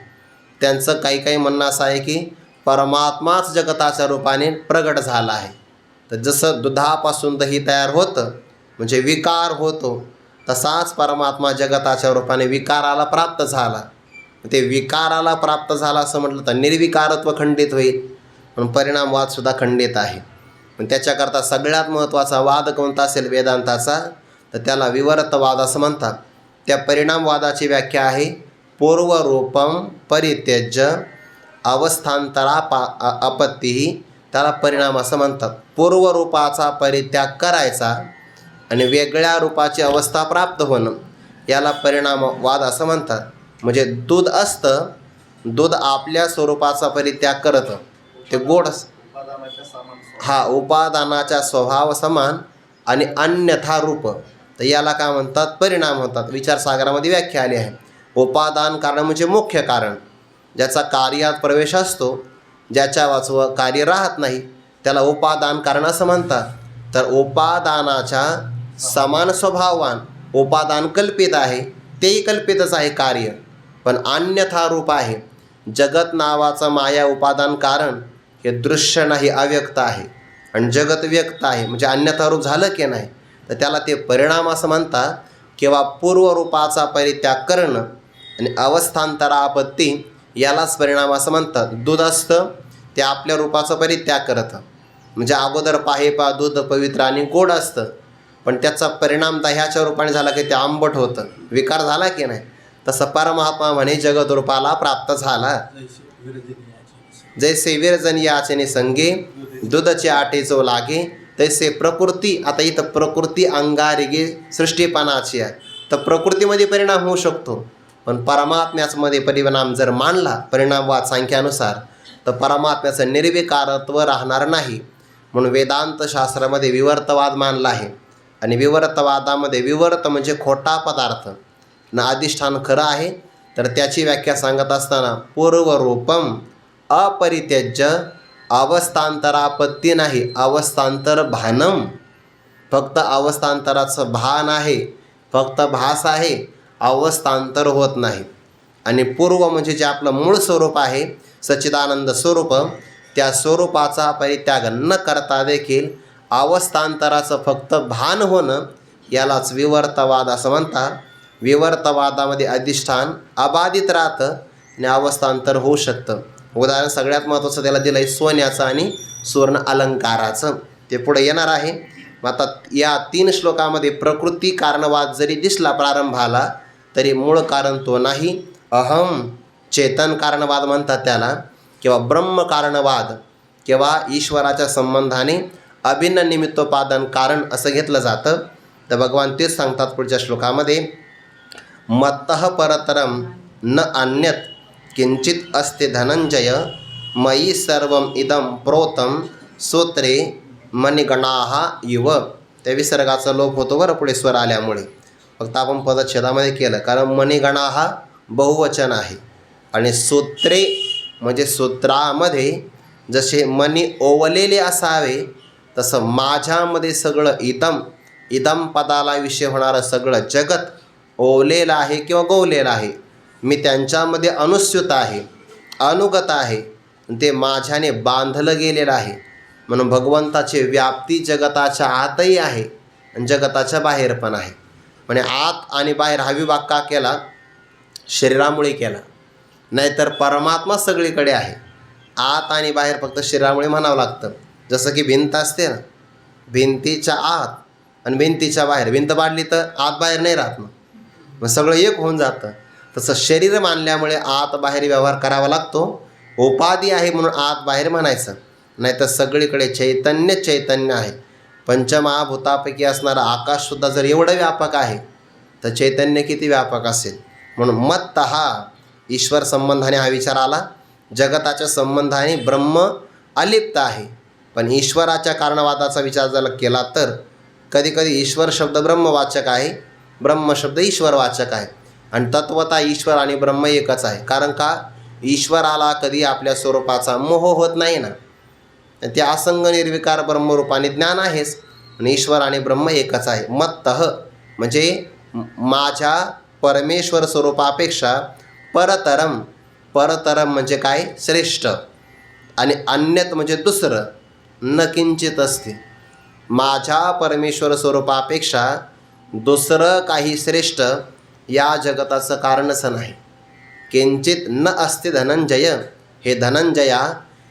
त्यांचं काही म्हणणं असं आहे की परमात्माच जगताच्या रूपाने प्रगट झाला आहे. तर जसं दुधापासून दही तयार होतं म्हणजे विकार होतो, तसाच परमात्मा जगताच्या रूपाने विकाराला प्राप्त झाला. ते विकाराला प्राप्त झाला असं म्हटलं तर निर्विकारत्व खंडित होईल, पण परिणामवादसुद्धा खंडित आहे. पण त्याच्याकरता सगळ्यात महत्त्वाचा वाद कोणता असेल वेदांताचा, तर त्याला विवर्तवाद असं म्हणतात. त्या परिणामवादाची व्याख्या आहे पूर्वरूपम परित्यज्य अवस्थांतरा आपत्ती, त्याला परिणाम असं म्हणतात. पूर्वरूपाचा परित्याग करायचा आणि वेगळ्या रूपाची अवस्था प्राप्त होणं याला परिणामवाद असं म्हणतात. म्हणजे दूध असतं, दूध आपल्या स्वरूपाचा परित्याग करतं, ते गोड उपादानाच्या स्वभाव समान आणि अन्यथा रूप, तर याला काय म्हणतात परिणाम होतात. विचारसागरामध्ये व्याख्या आली आहे. उपादान कारण म्हणजे मुख्य कारण, ज्याचा कार्यात प्रवेश असतो, ज्याच्या वाचव कार्य राहत नाही त्याला उपादान कारण असं म्हणतात. तर उपादानाच्या समान स्वभावान उपादान कल्पित आहे, तेही कल्पितच आहे कार्य, पण अन्यथा रूप आहे. जगत नावाचं माया उपादान कारण हे दृश्य नाही, अव्यक्त आहे, आणि जगत व्यक्त आहे म्हणजे अन्यथा रूप झालं की नाही, तर त्याला ते परिणाम असं म्हणतात. किंवा पूर्वरूपाचा परित्याग करणं आणि अवस्थांतरापत्ती यालाच परिणाम असं म्हणतात. दूध असतं ते आपल्या रूपाचा परित्याग करतं, म्हणजे अगोदर पाहे दूध पवित्र आणि गोड असतं, पण त्याचा परिणाम दह्याच्या रूपाने झाला की ते आंबट होतं, विकार झाला की नाही. तसं परमात्मा म्हणे जगत रूपाला प्राप्त झाला. जैसे विरजन याचने संगे दूधचे आटेचो लागे, तैसे प्रकृती. आता इथं प्रकृती अंगारिगे सृष्टीपणाची आहे, तर प्रकृतीमध्ये परिणाम होऊ शकतो, पण परमात्म्यामध्ये परिणाम जर मानला परिणामवाद सांख्यानुसार, तर परमात्म्याचं निर्विकारत्व राहणार नाही. म्हणून वेदांत शास्त्रामध्ये विवर्तवाद मानला आहे. आणि विवर्तवादामध्ये विवर्त म्हणजे खोटा पदार्थ न अधिष्ठान खरं आहे, तर त्याची व्याख्या सांगत असताना पूर्वरूपम अपरित्यज्य अवस्थांतरापत्ती नाही, अवस्थांतर भानम, फक्त अवस्थांतराचं भान आहे, फक्त भास आहे, अवस्थांतर होत नाही. आणि पूर्व म्हणजे जे आपलं मूळ स्वरूप आहे सच्चिदानंद स्वरूप, त्या स्वरूपाचा परित्याग न करता देखील अवस्थांतराचं फक्त भान होणं यालाच विवर्तवाद असं म्हणतात. विवर्तवादामध्ये अधिष्ठान अबाधित राहतं आणि अवस्थांतर होऊ शकतं. उदाहरण सगळ्यात महत्त्वाचं त्याला दिलं आहे सोन्याचं आणि सुवर्ण अलंकाराचं, ते पुढे येणार आहे. आता या 3 श्लोकामध्ये प्रकृती कारणवाद जरी दिसला प्रारंभाला, तरी मूळ कारण तो नाही. अहम चेतन कारणवाद म्हणतात त्याला, किंवा ब्रह्म कारणवाद, किंवा ईश्वराच्या संबंधाने अभिन्न निमित्तोपादान कारण असं घेतलं जातं. तर भगवान तेच सांगतात पुढच्या श्लोकामध्ये, मत्तः परतरम न अन्यत किंचित अस्ति धनंजय मयि सर्वम इदम प्रोतम सूत्रे मणिगणाः इव. त्या विसर्गाचा लोप होतो बरं पुढे स्वर आल्यामुळे, फक्त आपण पदच्छेदामध्ये केलं, कारण मणिगणाः बहुवचन आहे. आणि सूत्रे म्हणजे सूत्रामध्ये जसे मणी ओवलेले असावे, तसं माझ्यामध्ये सगळं इदम पदाला विषय होणारं सगळं जगत ओवलेलं आहे किंवा गोवलेलं आहे. मी त्यांच्यामध्ये अनुस्यूत आहे, अनुगत आहे, ते माझ्याने बांधलं गेलेलं आहे. म्हणून भगवंताची व्याप्ती जगताच्या आतही आहे आणि जगताच्या बाहेर पण आहे. म्हणजे आत आणि बाहेर हा विभाग का केला? शरीरामुळे केला, नाहीतर परमात्मा सगळीकडे आहे. आत आणि बाहेर फक्त शरीरामुळे म्हणावं लागतं. जसं की भिंत असते ना, भिंतीच्या आत आणि भिंतीच्या बाहेर, भिंत पाडली तर आत बाहेर नाही राहत, मग सगळं एक होऊन जातं. तसं शरीर मानल्यामुळे आत बाहेर व्यवहार करावा लागतो. उपाधी आहे म्हणून आत बाहेर म्हणायचं, नाहीतर सगळीकडे चैतन्य आहे. पंचमहाभूतापैकी असणारा आकाशसुद्धा जर एवढं व्यापक आहे, तर चैतन्य किती व्यापक असेल. म्हणून मत्तः ईश्वर संबंधाने हा विचार आला. जगताच्या संबंधाने ब्रह्म अलिप्त आहे, पण ईश्वराच्या कारणवादाचा विचार जर केला तर कधीकधी ईश्वर शब्द ब्रह्मवाचक आहे, ब्रह्म शब्द ईश्वरवाचक आहे. आणि तत्वता ईश्वर आणि ब्रह्म एकच आहे. कारण का? ईश्वराला कधी आपल्या स्वरूपाचा मोह होत नाही ना, ते असंग निर्विकार ब्रह्मरूपाने ज्ञान आहेच. आणि ईश्वर आणि ब्रह्म एकच आहे. मत्तः म्हणजे माझ्या परमेश्वर स्वरूपापेक्षा परतरम, परतरम म्हणजे काय? श्रेष्ठ. आणि अन्यत म्हणजे दुसरं, न किंचित असते. माझ्या परमेश्वर स्वरूपापेक्षा दुसरं काही श्रेष्ठ या जगताचं कारणच नाही. किंचित न अस्ति धनंजय, हे धनंजया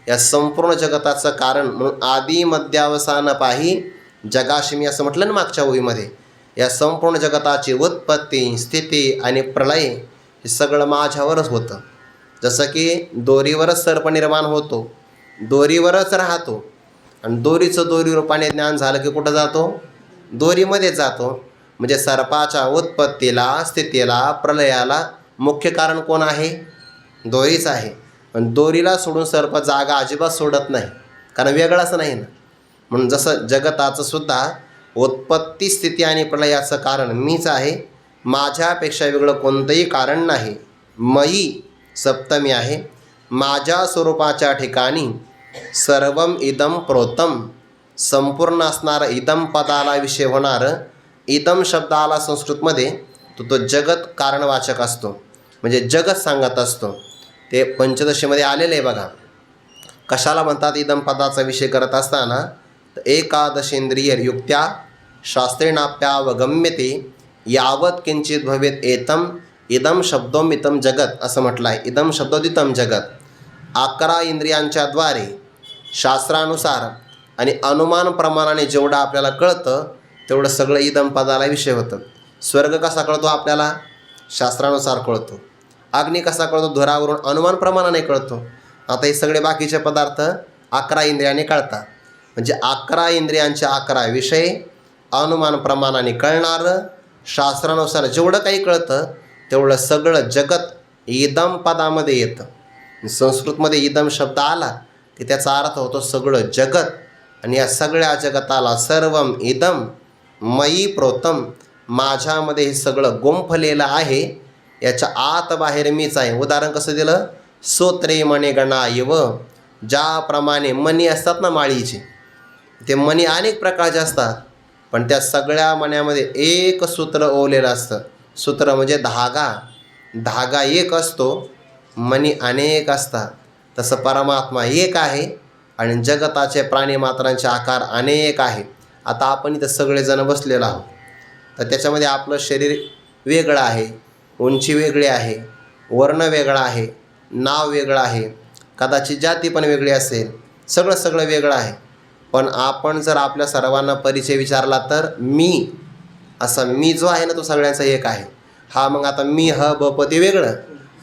या संपूर्ण जगताचं कारण म्हणून आदी मध्यावसान पाही जगाशी, मी असं म्हटलं ना मागच्या ओळीमध्ये, या संपूर्ण जगताची उत्पत्ती, स्थिती आणि प्रलय हे सगळं माझ्यावरच होतं. जसं की दोरीवरच सर्प निर्माण होतो, दोरीवरच राहतो, आणि दोरीचं दोरी रूपाने ज्ञान झालं की कुठं जातो? दोरीमध्ये जातो. म्हणजे सर्पाच्या उत्पत्तीला, स्थितीला, प्रलयाला मुख्य कारण कोण आहे? दोरीच आहे. पण दोरीला सोडून सर्प जागा अजिबात सोडत नाही, कारण वेगळाच नाही ना. म्हणून जसं जगताचं सुद्धा उत्पत्ती, स्थिती आणि प्रलयाचं कारण मीच आहे, माझ्यापेक्षा वेगळं कोणतंही कारण नाही. मयी सप्तमी आहे. माझ्या स्वरूपाच्या ठिकाणी सर्वम इदम प्रोतम, संपूर्ण असणारं इदम पदाला विषय होणारं इदम शब्दाला संस्कृतमध्ये तो जगत कारणवाचक असतो, म्हणजे जगत सांगत असतो. ते पंचदशीमध्ये आलेलं आहे बघा. कशाला म्हणतात इदम पदाचा विषय करत असताना? तर एकादशेंद्रिय युक्त्या शास्त्रेणाप्यावगम्यते यावत किंचित भवेत एतम इदम शब्दोमितम जगत असं म्हटलं आहे. इदम शब्दोदितम जगत. 11 इंद्रियांच्या द्वारे शास्त्रानुसार आणि अनुमान प्रमाणाने जेवढं आपल्याला कळतं तेवढं सगळं इदम पदाला विषय होतं. स्वर्ग कसा कळतो आपल्याला? शास्त्रानुसार कळतो. अग्नी कसा कळतो? धुरावरून अनुमान प्रमाणाने कळतो. आता हे सगळे बाकीचे पदार्थ 11 इंद्रियाने कळतात. म्हणजे 11 इंद्रियांचे 11 विषय अनुमान प्रमाणाने कळणारं, शास्त्रानुसार जेवढं काही कळतं तेवढं सगळं जगत इदम पदामध्ये येतं. संस्कृतमध्ये इदम शब्द आला की त्याचा अर्थ होतो सगळं जगत. आणि या सगळ्या जगताला सर्वम इदम मयी प्रोतम, माझ्यामध्ये हे सगळं गुंफलेलं आहे, याच्या आत बाहेर मीच आहे. उदाहरण कसं दिलं? सूत्रे मणी गणा इव, ज्याप्रमाणे मणी असतात ना माळीचे, ते मणी अनेक प्रकारचे असतात, पण त्या सगळ्या मण्यामध्ये एक सूत्र ओवलेलं असतं. सूत्र म्हणजे धागा. धागा एक असतो, मणी अनेक असतात. तसं परमात्मा एक आहे आणि जगताचे प्राणीमात्रांचे आकार अनेक आहेत. आता आपण इथं सगळेजण बसलेलो आहोत, तर त्याच्यामध्ये आपलं शरीर वेगळं आहे, उंची वेगळी आहे, वर्ण वेगळा आहे, नाव वेगळं आहे, कदाचित जाती पण वेगळी असेल, सगळं वेगळं आहे. पण आपण जर आपल्या सर्वांना परिचय विचारला तर मी, असा मी जो आहे ना तो सगळ्यांचा एक आहे. हा मग आता मी ह ब प ते वेगळं,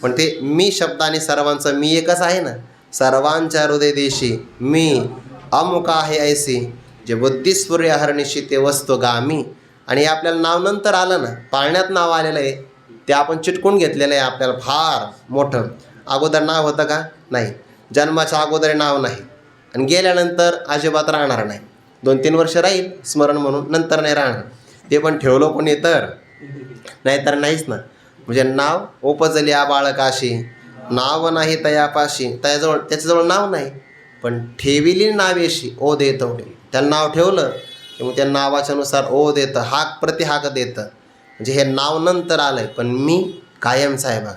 पण ते मी शब्दाने सर्वांचं मी एकच आहे ना. सर्वांच्या हृदय देशी मी अमुक आहे ऐसी, जे बुद्धिस्फुर्य हरनिशी ते वस्तू गामी. आणि हे आपल्याला नाव नंतर आलं ना, पाळण्यात नाव आलेलं आहे, ते आपण चिटकून घेतलेलं आहे आपल्याला फार मोठं. अगोदर नाव होतं का? नाही. जन्माच्या अगोदर नाव नाही आणि गेल्यानंतर अजिबात राहणार नाही. 2-3 वर्ष राहील स्मरण म्हणून, नंतर नाही राहणार. ते पण ठेवलं कोणी तर, नाहीतर नाहीच ना. म्हणजे नाव उपजली आ बाळकाशी, नाव नाही तयापाशी, त्याच्याजवळ नाव नाही, पण ठेविली नावेशी ओ देत होते. त्याला नाव ठेवलं की मग त्या नावाच्यानुसार ओ देतं, हाक प्रतिहाक देतं. म्हणजे हे नाव नंतर आलं आहे, पण मी कायमचा आहे बघा.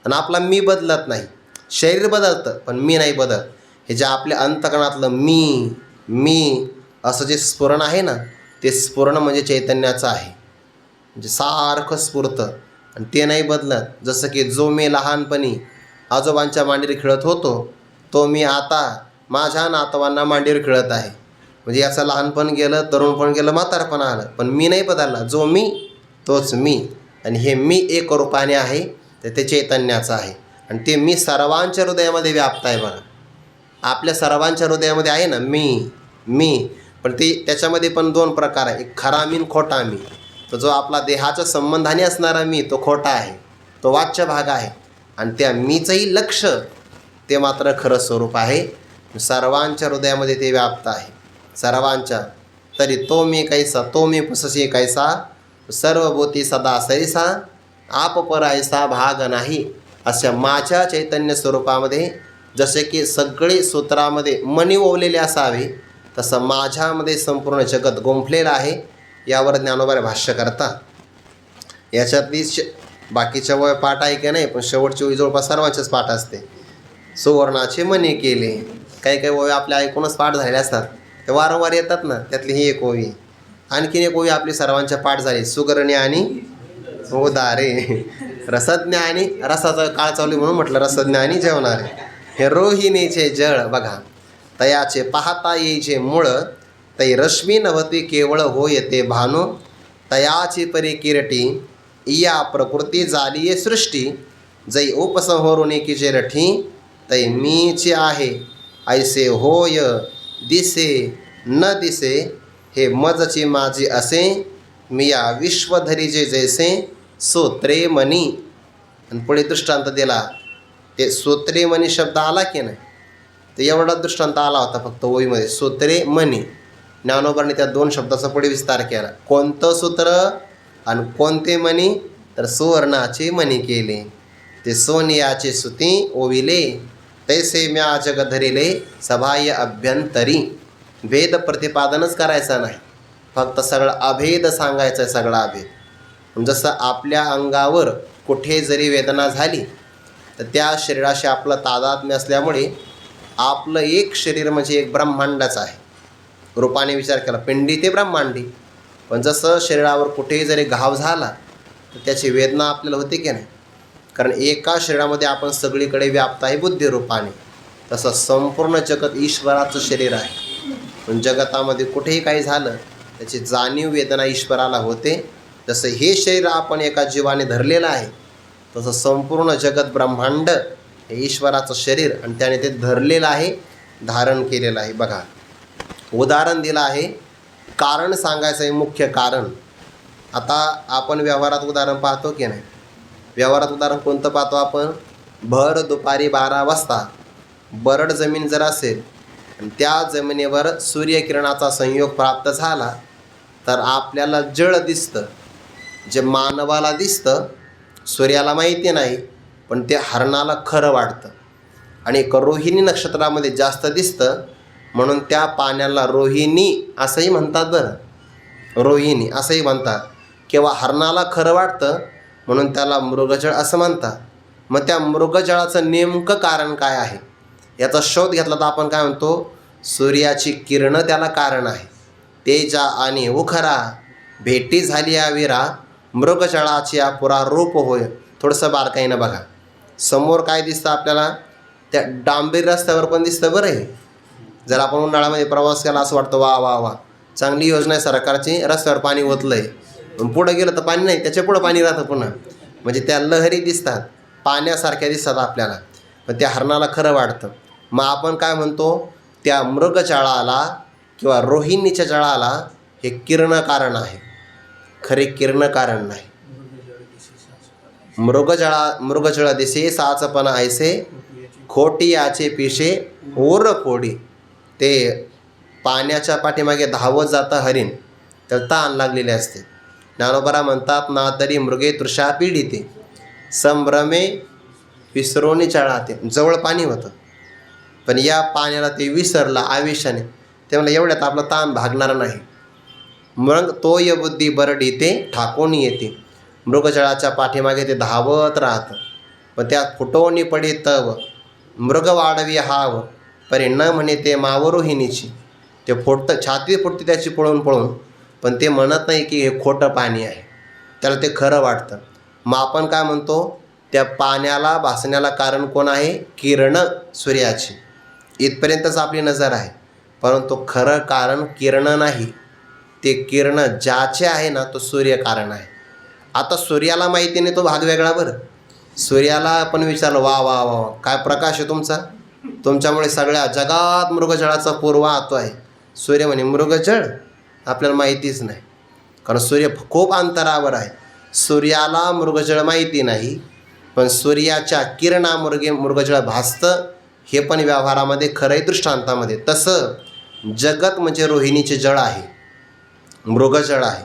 आणि आपला मी बदलत नाही. शरीर बदलतं पण मी नाही बदलत. हे जे आपल्या अंतकरणातलं मी असं जे स्फुरण आहे ना, ते स्फुरण म्हणजे चैतन्याचं आहे. म्हणजे सारखं स्फुरतं आणि ते नाही बदलत. जसं की जो मी लहानपणी आजोबांच्या मांडीवर खेळत होतो, तो मी आता माझ्या नातवांना मांडीवर खेळत आहे. म्हणजे याचं लहानपण गेलं, तरुणपण गेलं, म्हातारपण आलं, पण मी नाही बदलला. जो मी तोच मी. आणि हे मी एक रूपाने आहे, तर ते चैतन्याचं आहे. आणि ते मी सर्वांच्या हृदयामध्ये व्याप्त आहे बघा. आपल्या सर्वांच्या हृदयामध्ये आहे ना मी. पण ते त्याच्यामध्ये पण 2 प्रकार आहे, एक खरा मी, खोटा मी. तर जो आपला देहाच्या संबंधाने असणारा मी तो खोटा आहे, तो वाच्य भाग आहे. आणि त्या मीचंही लक्ष ते मात्र खरं स्वरूप आहे. सर्वांच्या हृदयामध्ये ते व्याप्त आहे, सर्वांच्या. तरी तो मी कैसा, तो मी पुससी कैसा, सर्वभूती सदा सैसा, आप परायसा भाग नाही. अशा माझ्या चैतन्य स्वरूपामध्ये जसे की सगळे सूत्रामध्ये मणी ओवलेले असावे, तसं माझ्यामध्ये संपूर्ण जगत गुंफलेलं आहे. यावर ज्ञानोबा भाष्य करतात. याच्यातली बाकीच्या वय पाठ आहे की नाही, पण शेवटची ओवी जवळपास सर्वांचेच पाठ असते. सुवर्णाचे मणी केले. काही ओवी आपल्या ऐकूनच पाठ झालेले असतात, ते वारंवार येतात ना. त्यातली ही एक ओवी. आणखीन एक ओवी आपली सर्वांच्या पाठ झाली. सुगरणे आणि उदारे, रसज्ञ आणि रसाचा काळ चालू म्हणून म्हटलं रसज्ञ आणि जेवणारे. हे रोहिणीचे जळ बघा, तयाचे पाहता येईचे मूळ, तै रश्मी नव्हती केवळ होय ते भानू, तयाची परी किरटी इया प्रकृती झालीये सृष्टी, जै उपसंहरुणी की जे रठी, तै मीचे आहे ऐसे होय दिसे न दिसे, हे मजची माझी असे, मिया विश्वधरी जे जैसे, सूत्रे मणी. आणि पुढे दृष्टांत दिला. ते सूत्रे मणी शब्द आला की नाही, तर एवढा दृष्टांत आला होता फक्त ओळीमध्ये, सूत्रे मणी. ज्ञानोबांनी त्या 2 शब्दाचा पुढे विस्तार केला. कोणतं सूत्र आणि कोणते मणी? तर सुवर्णाचे मणी केले, ते सोनियाचे सुती ओविले, तैसे म्या जग धरिले सबाह्य अभ्यंतरी. भेद प्रतिपादनच करायचा नाही, फक्त सगळा अभेद सांगायचा आहे, सगळा अभेद. जसं आपल्या अंगावर कुठे जरी वेदना झाली तर त्या शरीराशी आपलं तादात्म्य असल्यामुळे आपलं एक शरीर म्हणजे एक ब्रह्मांडच आहे. रूपाने विचार केला, पिंडी ते ब्रह्मांडी. पण जसं शरीरावर कुठेही जरी घाव झाला तर त्याची वेदना आपल्याला होते की नाही, कारण एका शरीरामध्ये आपण सगळीकडे व्याप्त आहे बुद्धिरूपाने. तसं संपूर्ण जगत ईश्वराचं शरीर आहे, पण जगतामध्ये कुठेही काही झालं त्याची जाणीव वेदना ईश्वराला होते. जसं हे शरीर आपण एका जीवाने धरलेलं आहे, तसं संपूर्ण जगत ब्रह्मांड हे ईश्वराचं शरीर आणि त्याने ते धरलेलं आहे, धारण केलेलं आहे. बघा, उदाहरण दिलं आहे, कारण सांगायचं आहे, मुख्य कारण. आता आपण व्यवहारात उदाहरण पाहतो की नाही? व्यवहारात उदाहरण कोणतं पाहतो आपण? भर दुपारी 12 वाजता बरड जमीन जर असेल आणि त्या जमिनीवर सूर्यकिरणाचा संयोग प्राप्त झाला तर आपल्याला जळ दिसतं, जे मानवाला दिसतं सूर्याला माहिती नाही, पण ते हरणाला खरं वाटतं. आणि रोहिणी नक्षत्रामध्ये जास्त दिसतं म्हणून त्या पाण्याला रोहिणी असंही म्हणतात. बरं, रोहिणी असंही म्हणतात. किंवा हरणाला खरं वाटतं म्हणून त्याला मृगजळ असं म्हणतात. मग त्या मृगजळाचं नेमकं कारण काय आहे याचा शोध घेतला तर आपण काय म्हणतो, सूर्याची किरणं त्याला कारण आहे. तेजा आणि उखरा भेटी झाली वीरा, मृगजळाची पुरा रूप होय. थोडंसं बारकाईनं बघा. समोर काय दिसतं आपल्याला, त्या डांबरी रस्त्यावर पण दिसतं. बरं आहे, जर आपण उन्हाळ्यामध्ये प्रवास केला असं वाटतं वा वा वा चांगली योजना आहे सरकारची, रस्त्यावर पाणी ओतलं आहे. पुढं गेलं तर पाणी नाही, त्याच्या पुढं पाणी राहतं पुन्हा. म्हणजे त्या लहरी दिसतात, पाण्यासारख्या दिसतात आपल्याला. पण त्या हरणाला खरं वाटतं. मग आपण काय म्हणतो, त्या मृगजळाला किंवा रोहिणीच्या जळाला हे किरण कारण आहे, खरे किरण कारण नाही. मृगजळ दिसे साचपणा ऐसे, खोटी याचे पिशे ओर फोडी. ते पाण्याच्या पाठीमागे धावत जातं हरिण, त्याला ताण लागलेले असते. ज्ञानोबा म्हणतात ना तरी मृगे तृषा पीडिते, संभ्रमे विसरोनी चळाते. जवळ पाणी होतं पण या पाण्याला ते विसरला आवेशाने. ते म्हणलं एवढ्यात आपला ताण भागणार नाही. मग तोय बुद्धी बरडीते ठाकून येते. मृगजळाच्या पाठीमागे ते धावत राहतं, पण त्या फुटवणी पडे तव मृग वाढवी हाव, परी न म्हणे ते मावरोहिणीची. ते फुटतं, छाती फुटते त्याची पळून पळून, पण ते म्हणत नाही की हे खोटं पाणी आहे, त्याला ते खरं वाटतं. मग आपण काय म्हणतो, त्या पाण्याला भासण्याला कारण कोण आहे, किरणं सूर्याची. इथपर्यंतच आपली नजर आहे, परंतु खरं कारण किरणं नाही. ते किरणं ज्याचे आहे ना तो सूर्य कारण आहे. आता सूर्याला माहिती नाही, तो भाग वेगळा. बरं, सूर्याला आपण विचारलं वा वा वा काय प्रकाश आहे तुमचा, तुमच्यामुळे सगळ्या जगात मृगजळाचा पूर वाहतो आहे. सूर्य म्हणे मृगजळ आपल्याला माहितीच नाही, कारण सूर्य खूप अंतरावर आहे. सूर्याला मृगजळ माहिती नाही, पण सूर्याच्या किरणा मृगजळ भासतं. हे पण व्यवहारामध्ये खरंय, दृष्टांतामध्ये. तसं जगत म्हणजे रोहिणीचे जळ आहे, मृगजळ आहे.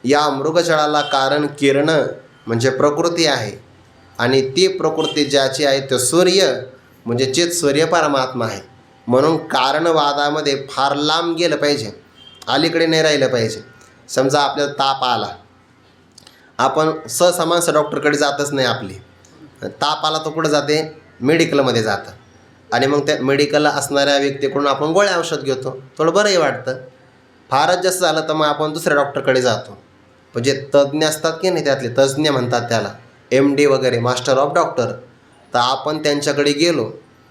या मृगजळाला कारण किरणं म्हणजे प्रकृती आहे, आणि ती प्रकृती ज्याची आहे तो सूर्य म्हणजे चेत सूर्य परमात्मा आहे. म्हणून कारणवादामध्ये फार लांब गेलं पाहिजे, अलीकडे नाही राहिलं पाहिजे. समजा आपल्याला ताप आला, आपण सहसा माणसं डॉक्टरकडे जातच नाही. आपली ताप आला तर कुठं जाते, मेडिकलमध्ये जातं. आणि मग त्या मेडिकलला असणाऱ्या व्यक्तीकडून आपण गोळ्या औषध घेतो, थोडं बरंही वाटतं. फारच जास्त झालं तर मग आपण दुसऱ्या डॉक्टरकडे जातो. म्हणजे तज्ज्ञ असतात की नाही, त्यातले तज्ज्ञ म्हणतात त्याला, MD वगैरे, मास्टर ऑफ डॉक्टर. तर आपण त्यांच्याकडे गेलो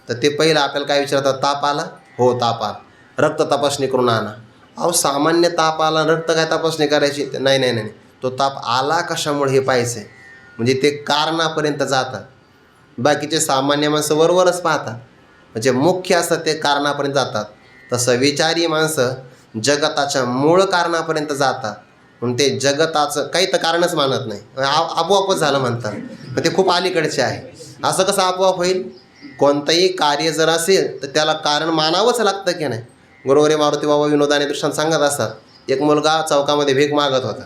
तर ते पहिलं आपल्याला काय विचारतात, ताप आला, हो ताप आला, रक्त तपासणी करून आणा. अहो सामान्य ताप आला, रक्त काय तपासणी करायची, नाही नाही नाही, तो ताप आला कशामुळे हे पाहायचं आहे. म्हणजे ते कारणापर्यंत जातात. बाकीचे सामान्य माणसं वरवरच पाहतात, म्हणजे मुख्य असतात ते कारणापर्यंत जातात. तसं विचारी माणसं जगताच्या मूळ कारणापर्यंत जातात. म्हणून ते जगताचं काही तर कारणच मानत नाही, आपोआपच झालं म्हणतात. पण ते खूप अलीकडचे आहे. असं कसं आपोआप होईल, कोणतंही कार्य जर असेल तर त्याला कारण मानावंच लागतं की नाही. गुरुवारी मारुती बाबा विनोदाने दृष्टांत सांगत असतात. एक मुलगा चौकामध्ये भीक मागत होता,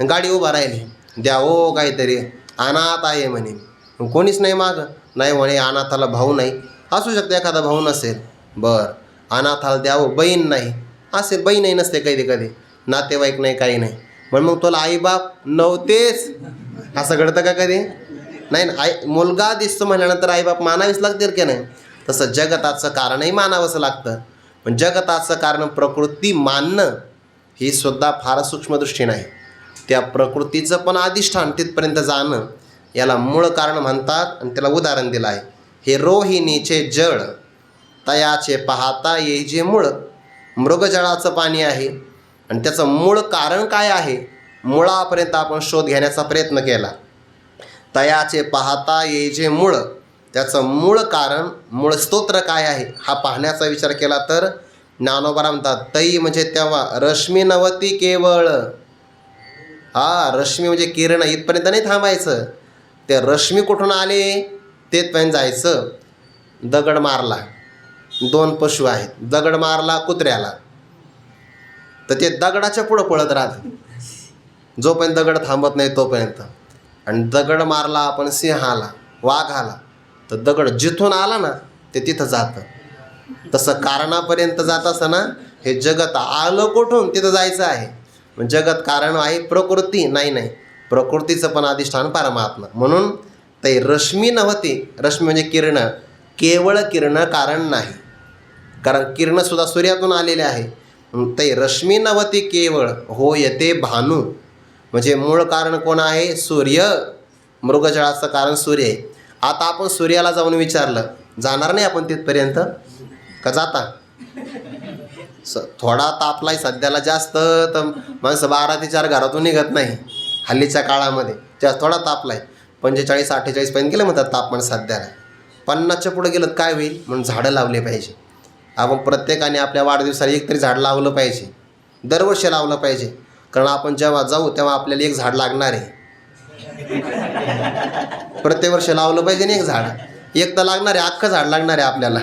गाडी उभा राहिली, द्या हो काहीतरी, अनाथ आहे म्हणे. कोणीच नाही मागं, नाही म्हणे अनाथाला भाऊ नाही. असू शकतं एखादा भाऊ नसेल, बरं अनाथाला द्यावं, बहीण नाही असेल, बहीणही नसते कधी कधी, नातेवाईक नाही, काही नाही. मग तुला आईबाप नव्हतेच असं घडतं का कधी, नाही ना. मुलगा दिसतो म्हटल्यानंतर आईबाप मानावीच लागतील की नाही. तसं जगताचं कारणही मानावंच लागतं. पण जगताचं कारण प्रकृती मानणं ही सुद्धा फार सूक्ष्मदृष्टी नाही. त्या प्रकृतीचं पण अधिष्ठान तिथपर्यंत जाणं याला मूळ कारण म्हणतात. आणि त्याला उदाहरण दिलं आहे, हे रोहिणीचे जळ तयाचे पाहता येई जे मूळ. मृगजळाचं पाणी आहे आणि त्याचं मूळ कारण काय आहे, मुळापर्यंत आपण शोध घेण्याचा प्रयत्न केला. तयाचे पाहता येई जे मूळ, त्याचं मूळ कारण, मूळ स्तोत्र काय आहे हा पाहण्याचा विचार केला तर ज्ञानोबा म्हणतात, तई म्हणजे तेव्हा रश्मी नवती केवळ. रश्मी म्हणजे किरण, इथपर्यंत नाही थांबायचं. ते रश्मी कुठून आले तेथपर्यंत जायचं. दगड मारला, 2 पशु आहेत, दगड मारला कुत्र्याला तर ते दगडाच्या पुढं पळत राहतं जोपर्यंत दगड थांबत नाही तोपर्यंत. आणि दगड मारला आपण सिंहाला, वाघाला, तर दगड जिथून आला ना ते तिथं जातं. तसं कारणापर्यंत जात असताना हे जगत आलं कुठून तिथं जायचं आहे. जगत कारण आहे प्रकृती नाही, प्रकृतीचं पण अधिष्ठान परमात्मा. म्हणून ते रश्मी नव्हती, रश्मी म्हणजे किरण, केवळ किरण कारण नाही, कारण किरणसुद्धा सूर्यातून आलेले आहे. ते रश्मी नव्हती केवळ, हो येते भानू. म्हणजे मूळ कारण कोण आहे? सूर्य. मृगजळाचं कारण सूर्य आहे. आता आपण सूर्याला जाऊन विचारलं, जाणार नाही आपण तिथपर्यंत का जाता? थोडा तापलाय सध्याला जास्त, तर माणसं 12 ते 4 घरातून निघत नाही हल्लीच्या काळामध्ये. जास्त थोडा तापलाय 45-48 पर्यंत गेलं म्हणतात तापमान सध्याला. 50च्या पुढे गेलं काय होईल? म्हणून झाडं लावले पाहिजे. आपण प्रत्येकाने आपल्या वाढदिवसाला एक तरी झाड लावलं पाहिजे, दरवर्षी लावलं पाहिजे. कारण आपण जेव्हा जाऊ तेव्हा आपल्याला एक झाड लागणार आहे. प्रत्येक वर्षी लावलं पाहिजे ना एक झाड, एक तर लागणार आहे, अख्खं झाड लागणार आहे आपल्याला.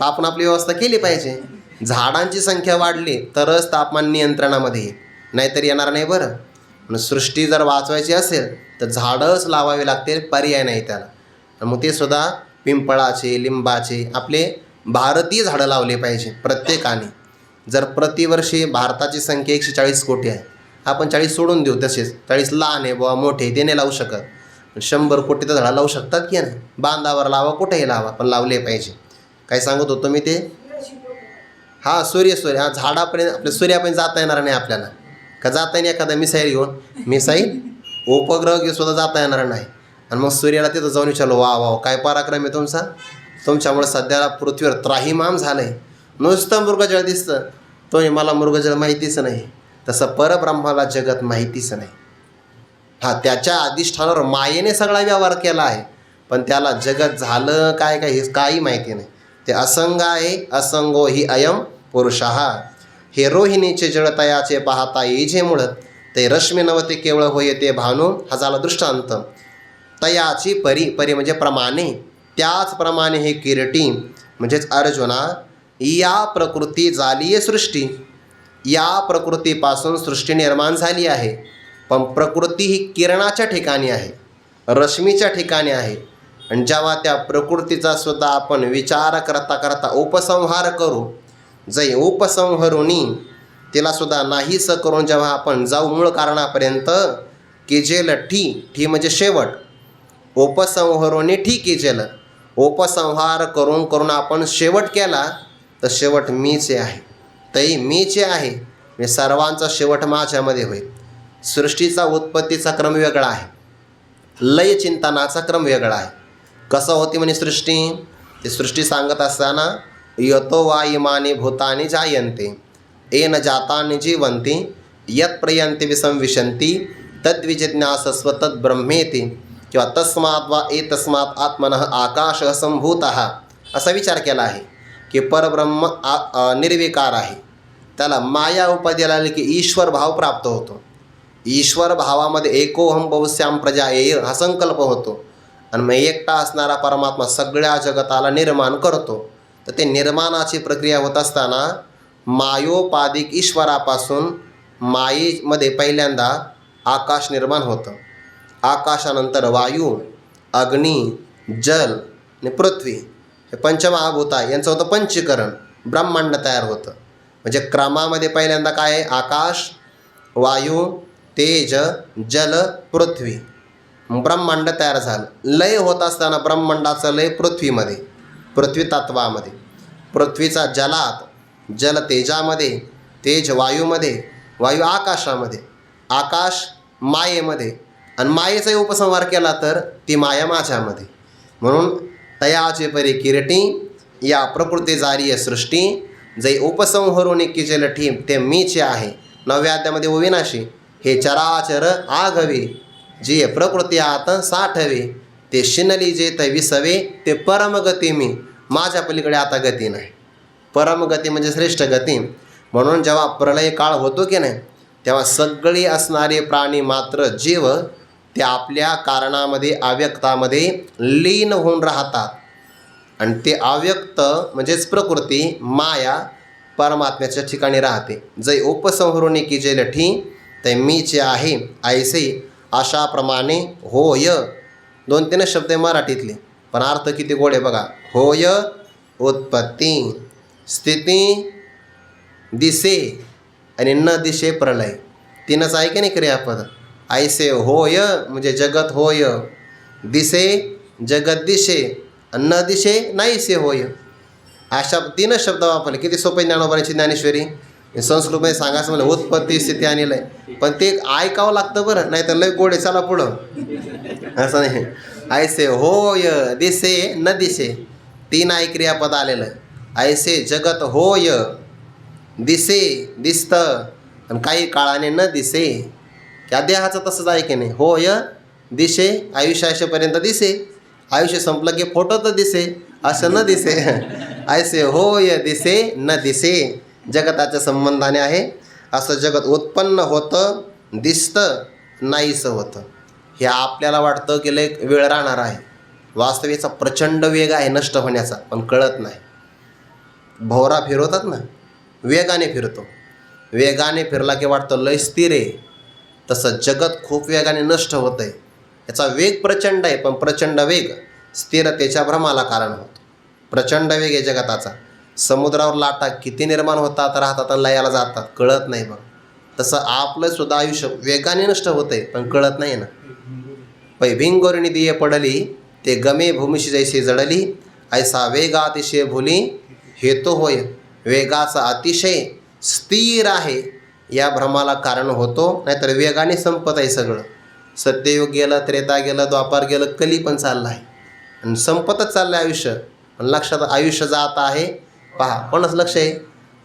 आपण आपली व्यवस्था केली पाहिजे. झाडांची संख्या वाढली तरच तापमान नियंत्रणामध्ये येईल, नाहीतर येणार नाही. बरं, सृष्टी जर वाचवायची असेल तर झाडंच लावावे लागतील, पर्याय नाही त्याला. मग ते सुद्धा पिंपळाचे, लिंबाचे, आपले भारतीय झाडं लावले पाहिजे प्रत्येकाने. जर प्रतिवर्षी भारताची संख्या 140 कोटी आहे, आपण 40 सोडून देऊ. तसेच 40 लहान आहे बुवा, मोठे ते नाही लावू शकत. 100 कोटी तर झाडं लावू शकतात की नाही? बांधावर लावा, कुठेही लावा, पण लावले पाहिजे. काय सांगत होतो मी ते? हां, सूर्य हा झाडापर्यंत, आपल्या सूर्यापर्यंत जाता येणार नाही आपल्याला. का जाता येईल एखादा मिसाईल घेऊन? मिसाईल उपग्रह घेऊन सुद्धा जाता येणार नाही. आणि मग सूर्याला तिथं जाऊन विचारलं, वा काय पराक्रम आहे तुमचा, तुमच्यामुळे सध्याला पृथ्वीवर त्राहिमाम झालं आहे. नुसतं मृगजळ दिसतं, तो मला मृगजळ माहितीच नाही. तसं परब्रह्माला जगत माहितीच नाही. हा त्याच्या अधिष्ठानावर मायेने सगळा व्यवहार केला आहे, पण त्याला जगत झालं काय हे काही माहिती नाही. ते असंग आहे. असंगो ही अयम पुरुषः. हे रोहिणीचे जळतयाचे पाहता येजे मुळ, ते रश्मी नवते केवळ होय ते भानू. हा झाला दृष्टांत. तयाची परी, परी म्हणजे प्रमाणे, त्याचप्रमाणे हे किरटी म्हणजेच अर्जुना, या प्रकृती झाली आहे सृष्टी. या प्रकृतीपासून सृष्टी निर्माण झाली आहे. पण प्रकृती ही किरणाच्या ठिकाणी आहे, रश्मीच्या ठिकाणी आहे. आणि जेव्हा त्या प्रकृतीचा सुद्धा आपण विचार करता करता उपसंहार करू, जै उपसंहरुनी तिलासुद्धा नाहीस करून जेव्हा आपण जाऊ मूळ कारणापर्यंत, केजेल ठी म्हणजे शेवट, उपसंहरोनी ठी केजेल, उपसंहार करून करून आपण शेवट केला तर शेवट मीचे आहे. तै मीचे आहे म्हणजे सर्वांचा शेवट माझ्यामध्ये होईल. सृष्टीचा उत्पत्तीचा क्रम वेगळा आहे, लय चिंतनाचा क्रम वेगळा आहे. कसं होती म्हणे सृष्टी? ते सृष्टी सांगत असताना, यतो वा इमानी भूतानी जायन्ते येन जातानि जीवन्ति यत् प्रयन्ति विसंविशन्ति तद्विजिज्ञासस्व तद्ब्रह्मेति, किंवा तस्मात् वा एतस्मात् आत्मनः आकाशः संभूतः. असा विचार केला आहे की परब्रह्म निर्विकार आहे. त्याला माया उपाधी आली की ईश्वर भाव प्राप्त होतो. ईश्वर भावामध्ये एकोहम बहुश्याम प्रजायेय हा संकल्प होतो. आणि मग एकटा असणारा परमात्मा सगळ्या जगताला निर्माण करतो. तर ते निर्माणाची प्रक्रिया होत असताना मायोपाधिक ईश्वरापासून मायेमध्ये पहिल्यांदा आकाश निर्माण होतं. आकाशानंतर वायू, अग्नी, जल आणि पृथ्वी हे पंचमहाभूत आहे. यांचं होतं पंचीकरण, ब्रह्मांड तयार होतं. म्हणजे क्रमामध्ये पहिल्यांदा काय आहे? आकाश, वायू, तेज, जल, पृथ्वी, ब्रह्मांड तयार झालं. लय होत असताना ब्रह्मांडाचं लय पृथ्वीमध्ये, पृथ्वी तत्वामध्ये, पृथ्वीचा जलात, जल तेजामध्ये, तेज वायूमध्ये, वायू आकाशामध्ये, आकाश मायेमध्ये, आणि मायेचाही उपसंहार केला तर ती माया माझ्यामध्ये. म्हणून तयाचे परी किरटी, या प्रकृती जारी आहे सृष्टी, जे उपसंहरुनी किजेल ठी ते मीचे आहे. 9व्या अध्यायामध्ये विनाशी, हे चराचर आघवे, जे प्रकृती आत साठवे, ते शिनली जे ते विसवे, ते परमगती मी, माझ्या पलीकडे आता गती नाही. परमगती म्हणजे श्रेष्ठ गती. म्हणून जेव्हा प्रलय काळ होतो की नाही, तेव्हा सगळे असणारे प्राणी मात्र जीव ते आपल्या कारणामध्ये, अव्यक्तामध्ये लीन होऊन राहतात. आणि ते अव्यक्त म्हणजेच प्रकृती माया परमात्म्याच्या ठिकाणी राहते. जै उपसंहरणे की जे लठी ते मीचे आहे ऐसे अशाप्रमाणे होय. 2-3 शब्द आहे मराठीतले, पण अर्थ किती गोड आहे बघा. होय उत्पत्ती, स्थिती, दिसे आणि न दिशे प्रलय. 3च आहे की नाही क्रियापद. ऐसे होय म्हणजे जगत होय, दिसे जगत दिशे, न दिशे नाहीसे होय. अशा 3 शब्द वापरले. किती सोपे ज्ञानोबाची ज्ञानेश्वरी. संस्कृतमध्ये सांगायचं म्हणलं उत्पत्ती स्थिती आणि लय, पण ते ऐकावं लागतं बरं, नाही तर लय गोडे चला पुढं असं नाही. ऐसे होय दिसे न दिसे 3 आई क्रियापद आलेलं. ऐसे जगत होय, दिसे दिसतं, आणि काही काळाने न दिसे. त्या देहाचं तसंच आहे की नाही. होय दिसे आयुष्यापर्यंत दिसे, आयुष्य संपलं की फोटो तर दिसे, असं न दिसे. ऐसे होय दिसे न दिसे जगताच्या संबंधाने आहे. असं जगत उत्पन्न होतं, दिसतं, नाहीसं होतं. हे आपल्याला वाटतं की लय वेळ राहणार आहे. वास्तविकचा प्रचंड वेग आहे नष्ट होण्याचा, पण कळत नाही. भोवरा फिरवतात ना, वेगाने फिरतो. वेगाने फिरला की वाटतं लय स्थिर आहे. तसं जगत खूप वेगाने नष्ट होतं आहे. याचा वेग प्रचंड आहे, पण प्रचंड वेग स्थिरतेच्या भ्रमाला कारण होतो. प्रचंड वेग आहे जगताचा. समुद्रावर लाटा किती निर्माण होतात, राहतात आणि लयाला जातात, कळत नाही बघ. तसं आपलं सुद्धा आयुष्य वेगाने नष्ट होतं आहे, पण कळत नाही ना. पै भिंगोरणी दिये पडली ते गमे भूमिशी जैसे जडली, ऐसा वेगा अतिशय भुली हेतू होय. वेगाचा अतिशय स्थिर आहे या भ्रमाला कारण होतो. नाहीतर वेगाने संपत आहे सगळं. सत्ययुग गेलं, त्रेता गेलं, द्वापार गेलं, कली पण चाललं आहे आणि संपतच चाललं आहे आयुष्य. पण लक्षात आयुष्य जात आहे पहा. कोणच लक्ष आहे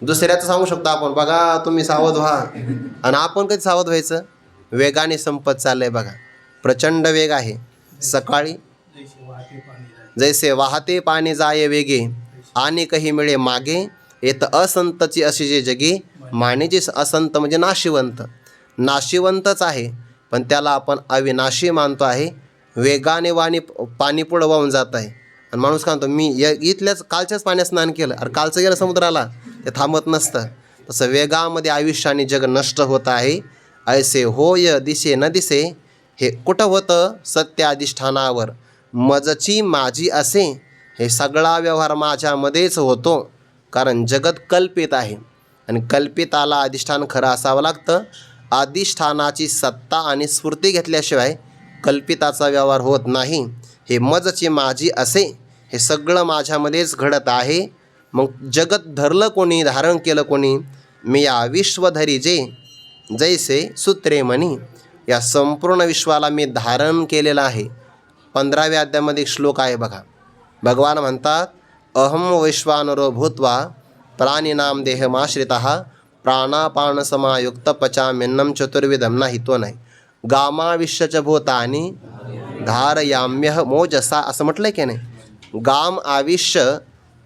दुसऱ्याचं सांगू शकतो आपण, बघा तुम्ही सावध व्हा, आणि आपण कधी सावध व्हायचं. वेगाने संपत चाललं आहे बघा. प्रचंड वेग आहे. सकाळी जैसे वाहते पाणी जाये वेगे आणि काही मिळे मागे, येत असंतची अशी जे जगे मानेचे. असंत म्हणजे नाशिवंत. नाशिवंतच आहे, पण त्याला आपण अविनाशी मानतो आहे. वेगाने पाणी पुढं वाहून जात आहे, आणि माणूस काय म्हणतो मी इथल्याच कालच्याच पाण्यात स्नान केलं. अरे कालचं गेलं समुद्राला, ते थांबत नसतं. तसं वेगामध्ये आयुष्याने जग नष्ट होत आहे. ऐसे होय दिसे न दिसे हे कुठं होतं. सत्य अधिष्ठानावर मजची माझी असे हे सगळा व्यवहार माझ्यामध्येच होतो. कारण जगत कल्पित आहे, आणि कल्पिताला अधिष्ठान खरं असावं लागतं. अधिष्ठानाची सत्ता आणि स्फूर्ती घेतल्याशिवाय कल्पिताचा व्यवहार होत नाही. हे मजची माझी असे हे सगळं माझ्यामध्येच घडत आहे. मग जगत धरलं कोणी, धारण केलं कोणी. मी या विश्वधरी जे जैसे सूत्रे म्हणी, या संपूर्ण विश्वाला मी धारण केलेलं आहे. 15व्या अध्यायामध्ये एक श्लोक आहे बघा. भगवान म्हणतात अहम वैश्वानरो भूत्वा प्राणिनाम देहमाश्रितः प्राणापान समायुक्त पचाम्यन्नम चतुर्विधम. नाही तो नाही. गामाविश्यच भूतानि धारयाम्यह मोजसा असं म्हटलं की नाही. गाम आविष्य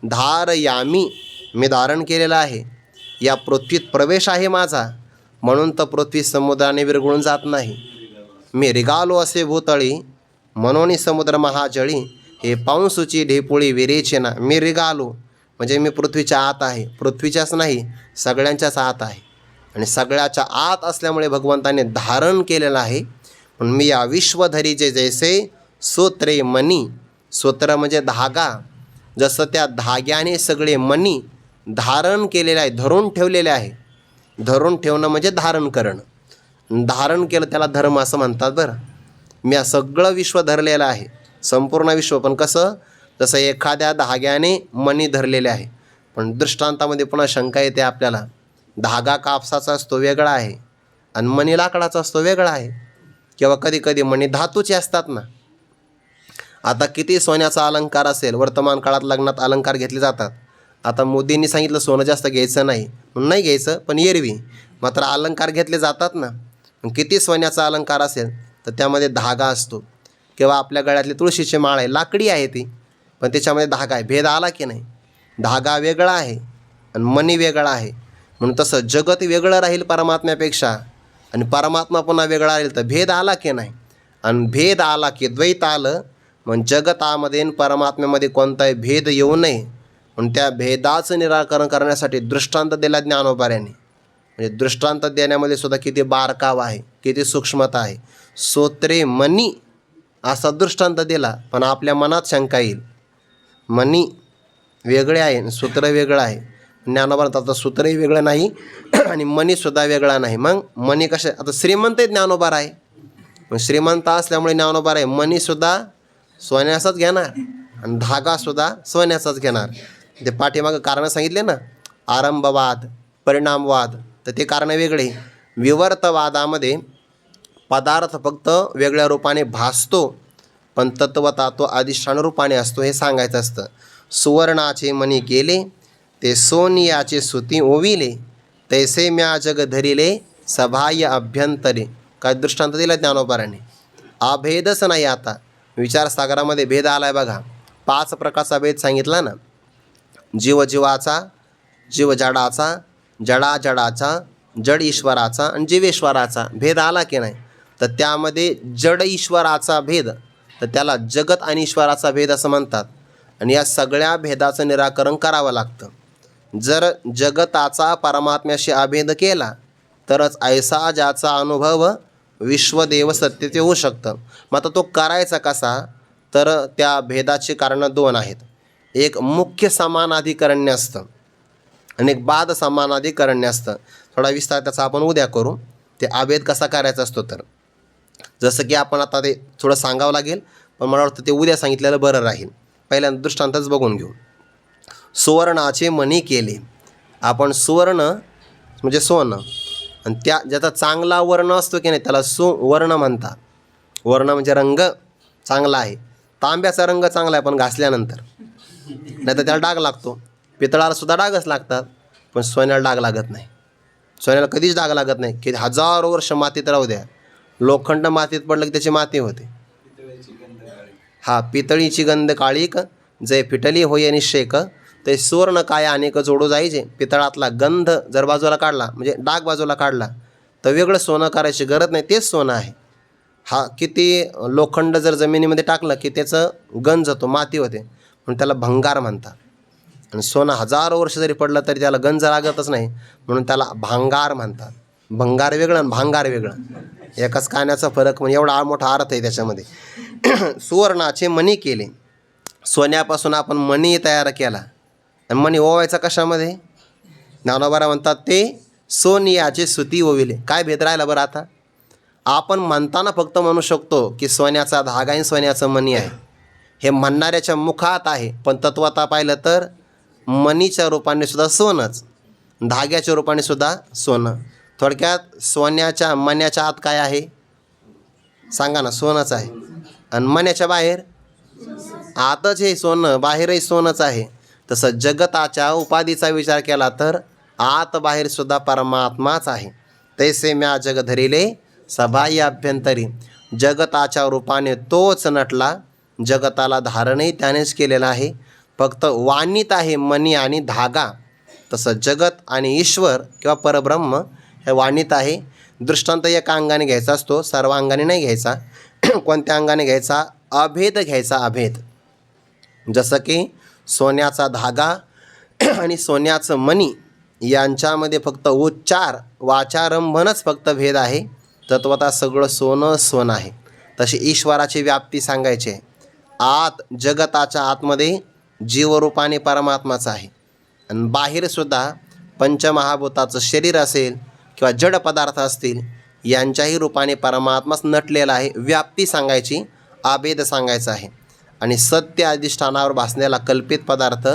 धारयामी मी धारण केलेलं आहे. या पृथ्वीत प्रवेश आहे माझा, म्हणून तर पृथ्वी समुद्राने विरघळून जात नाही. मी रिगालो असे भूतळी म्हणून समुद्र महाजळी, हे पाऊसुची ढेपुळी विरेचे ना. मी रिगालो म्हणजे मी पृथ्वीच्या आत आहे. पृथ्वीच्याच नाही, सगळ्यांच्याच आत आहे, आणि सगळ्याच्या आत असल्यामुळे भगवंताने धारण केलेलं आहे. पण मी या विश्वधरीचे जैसे सूत्रे मणी. सूत्र म्हणजे धागा. जसं त्या धाग्याने सगळे मणी धारण केलेले आहे, धरून ठेवलेले आहे. धरून ठेवणं म्हणजे धारण करणं. धारण केलं त्याला धर्म असं म्हणतात बरं. मी या सगळं विश्व धरलेलं आहे, संपूर्ण विश्व. पण कसं, जसं एखाद्या धाग्याने मणी धरलेले आहे. पण दृष्टांतामध्ये पुन्हा शंका येते आपल्याला. धागा कापसाचा असतो वेगळा आहे, आणि मणी लाकडाचा असतो वेगळा आहे. किंवा कधी कधी मणी धातूचे असतात ना. आता किती सोन्याचा अलंकार असेल, वर्तमान काळात लग्नात अलंकार घेतले जातात. आता मोदींनी सांगितलं सोनं जास्त घ्यायचं नाही, म्हणून नाही घ्यायचं, पण एरवी मात्र अलंकार घेतले जातात ना. किती सोन्याचा अलंकार असेल तर त्यामध्ये धागा असतो. किंवा आपल्या गळ्यातली तुळशीची माळ आहे, लाकडी आहे ती, पण त्याच्यामध्ये धागा आहे. भेद आला की नाही. धागा वेगळा आहे आणि मणी वेगळा आहे. म्हणून तसं जगत वेगळं राहील परमात्म्यापेक्षा, आणि परमात्मा पुन्हा वेगळा राहील, तर भेद आला की नाही. आणि भेद आला की द्वैत आलं, मग जगतामध्ये आणि परमात्म्यामध्ये कोणताही भेद येऊ नये म्हणून त्या भेदाचं निराकरण करण्यासाठी दृष्टांत दिला ज्ञानोबाऱ्यांनी. म्हणजे दृष्टांत देण्यामध्ये सुद्धा किती बारकावा आहे, किती सूक्ष्मता आहे. सोत्रे मनी असा दृष्टांत दिला, पण आपल्या मनात शंका येईल. मनी वेगळे आहे, सूत्र वेगळं आहे. ज्ञानोबा आता सूत्रही वेगळं नाही आणि मनीसुद्धा वेगळा नाही. मग मनी कशा, आता श्रीमंत ज्ञानोबा आहे, मग श्रीमंत असल्यामुळे ज्ञानोबा आहे मनीसुद्धा सोन्याचाच घेणार आणि धागासुद्धा सोन्याचाच घेणार. ते पाठीमागं कारणं सांगितले ना, आरंभवाद, परिणामवाद, तर ते कारणं वेगळे. विवर्तवादामध्ये पदार्थ फक्त वेगळ्या रूपाने भासतो, पण तत्वता तो अधिष्ठान रूपाने असतो हे सांगायचं असतं. सुवर्णाचे मणी केले ते सोनियाचे सुती ओविले, तैसे म्या जग धरिले सभाय अभ्यंतरे. काय दृष्टांत दिला ज्ञानोबाराने. अभेदच नाही. आता विचारसागरामध्ये भेद आला आहे बघा. 5 प्रकारचा भेद सांगितला ना, जीवजीवाचा, जीवजडाचा, जडाजडाचा, जड ईश्वराचा आणि जीवेश्वराचा भेद आला की नाही. तर त्यामध्ये जड ईश्वराचा भेद, तर त्याला जगत आणि ईश्वराचा भेद असं म्हणतात. आणि या सगळ्या भेदाचं निराकरण करावं लागतं. जर जगताचा परमात्म्याशी अभेद केला तरच ऐसा ज्याचा अनुभव विश्वदेव सत्य ते होऊ शकतं. मग आता तो करायचा कसा, तर त्या भेदाची कारणं 2 आहेत. एक मुख्य समानाधिकरण्य असतं आणि एक बाद समानाधिकरण्य असतं. थोडा विस्तार त्याचा आपण उद्या करू. ते अभेद कसा करायचा असतो, तर जसं की आपण आता ते थोडं सांगावं लागेल, पण मला वाटतं ते उद्या सांगितलेलं बरं राहील. पहिल्यांदा दृष्टांतच बघून घेऊ. सुवर्णाचे मणी केले. आपण सुवर्ण म्हणजे सोनं, आणि त्या ज्याचा चांगला वर्ण असतो की नाही त्याला सुवर्ण म्हणतात. वर्ण म्हणजे रंग चांगला आहे. तांब्याचा रंग चांगला आहे पण घासल्यानंतर, नाही तर त्याला डाग लागतो. पितळाला सुद्धा डागच लागतात, पण सोन्याला डाग लागत नाही. सोन्याला कधीच डाग लागत नाही. की 1000 वर्ष मातीत राहू द्या, लोखंड मातीत पडलं की त्याची माती होते. पितळीची गंध काळीक जय फिटली होय निशेक, ते सुवर्ण काय अनेक जोडू जायचे. पितळातला गंध जर बाजूला काढला, म्हणजे डाग बाजूला काढला, तर वेगळं सोनं करायची गरज नाही, तेच सोनं आहे. किती लोखंड जर जमिनीमध्ये टाकलं की त्याचं गंज जातो, माती होते, म्हणून त्याला भंगार म्हणतात. आणि सोनं 1000 वर्ष जरी पडलं तरी त्याला गंज लागतच नाही, म्हणून त्याला भांगार म्हणतात. भंगार वेगळं आणि भांगार वेगळं, एकाच काण्याचा फरक, म्हणजे एवढा मोठा अर्थ आहे त्याच्यामध्ये. सुवर्णाचे मणी केले. सोन्यापासून आपण मणी तयार केला, आणि मणी ओवायचा कशामध्ये. ज्ञानोबा म्हणतात ते सोनियाचे सुती ओविले. काय भेद राहिला बरं. आता आपण म्हणताना फक्त म्हणू शकतो की सोन्याचा धागा आणि सोन्याचं मणी आहे, हे म्हणणाऱ्याच्या मुखात आहे, पण तत्वता पाहिलं तर मणीच्या रूपाने सुद्धा सोनंच, धाग्याच्या रूपाने सुद्धा सोनं. थोडक्यात सोन्याच्या मण्याच्या आत काय आहे सांगा ना, सोनंच आहे. आणि मण्याच्या बाहेर आतच हे सोनं, बाहेरही सोनंच आहे. तसं जगताच्या उपाधीचा विचार केला तर आत बाहेर सुद्धा परमात्माच आहे. तैसे म्या जग धरिले सभाई अभ्यंतरी. जगताच्या रूपाने तोच नटला, जगताला धारणही त्यानेच केलेलं आहे. फक्त वाणीत आहे मणी आणि धागा. तसं जगत आणि ईश्वर किंवा परब्रह्म हे वाणीत आहे. दृष्टांत एका अंगाने घ्यायचा असतो, सर्व अंगाने नाही घ्यायचा. कोणत्या अंगाने घ्यायचा, अभेद घ्यायचा. अभेद जसं की सोन्याचा धागा आणि सोन्याचं मणी यांच्यामध्ये फक्त उच्चार वाचारंभनच फक्त भेद आहे. तत्वता सगळं सोनं सोनं आहे. तशी ईश्वराची व्याप्ती सांगायची. आत जगताच्या आतमध्ये जीवरूपाने परमात्माचं आहे, आणि बाहेरसुद्धा पंचमहाभूताचं शरीर असेल किंवा जड पदार्थ असतील यांच्याही रूपाने परमात्माच नटलेला आहे. व्याप्ती सांगायची, अभेद सांगायचा आहे. आणि सत्य अधिष्ठानावर भासण्याला कल्पित पदार्थ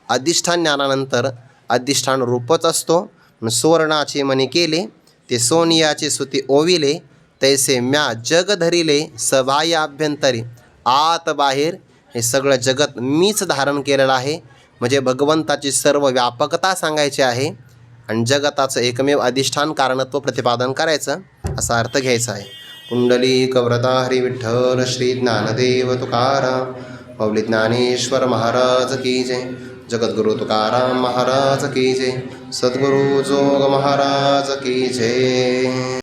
अधिष्ठान ज्ञानानंतर अधिष्ठान रूपच असतो. सुवर्णाचे मणी केले ते सोनियाचे सुती ओविले, तैसे म्या जग धरिले सभाय अभ्यंतरी. आत बाहेर हे सगळं जगत मीच धारण केलेलं आहे. म्हणजे भगवंताची सर्व व्यापकता सांगायची आहे आणि जगताचं एकमेव अधिष्ठान कारणत्व प्रतिपादन करायचं, असा अर्थ घ्यायचा आहे. पुंडलिक वरदा हरी विठ्ठल श्री ज्ञानदेव तुकाराम माऊली ज्ञानेश्वर महाराज की जय. जगद्गुरु तुकाराम महाराज की जय. सद्गुरु जोग महाराज की जय.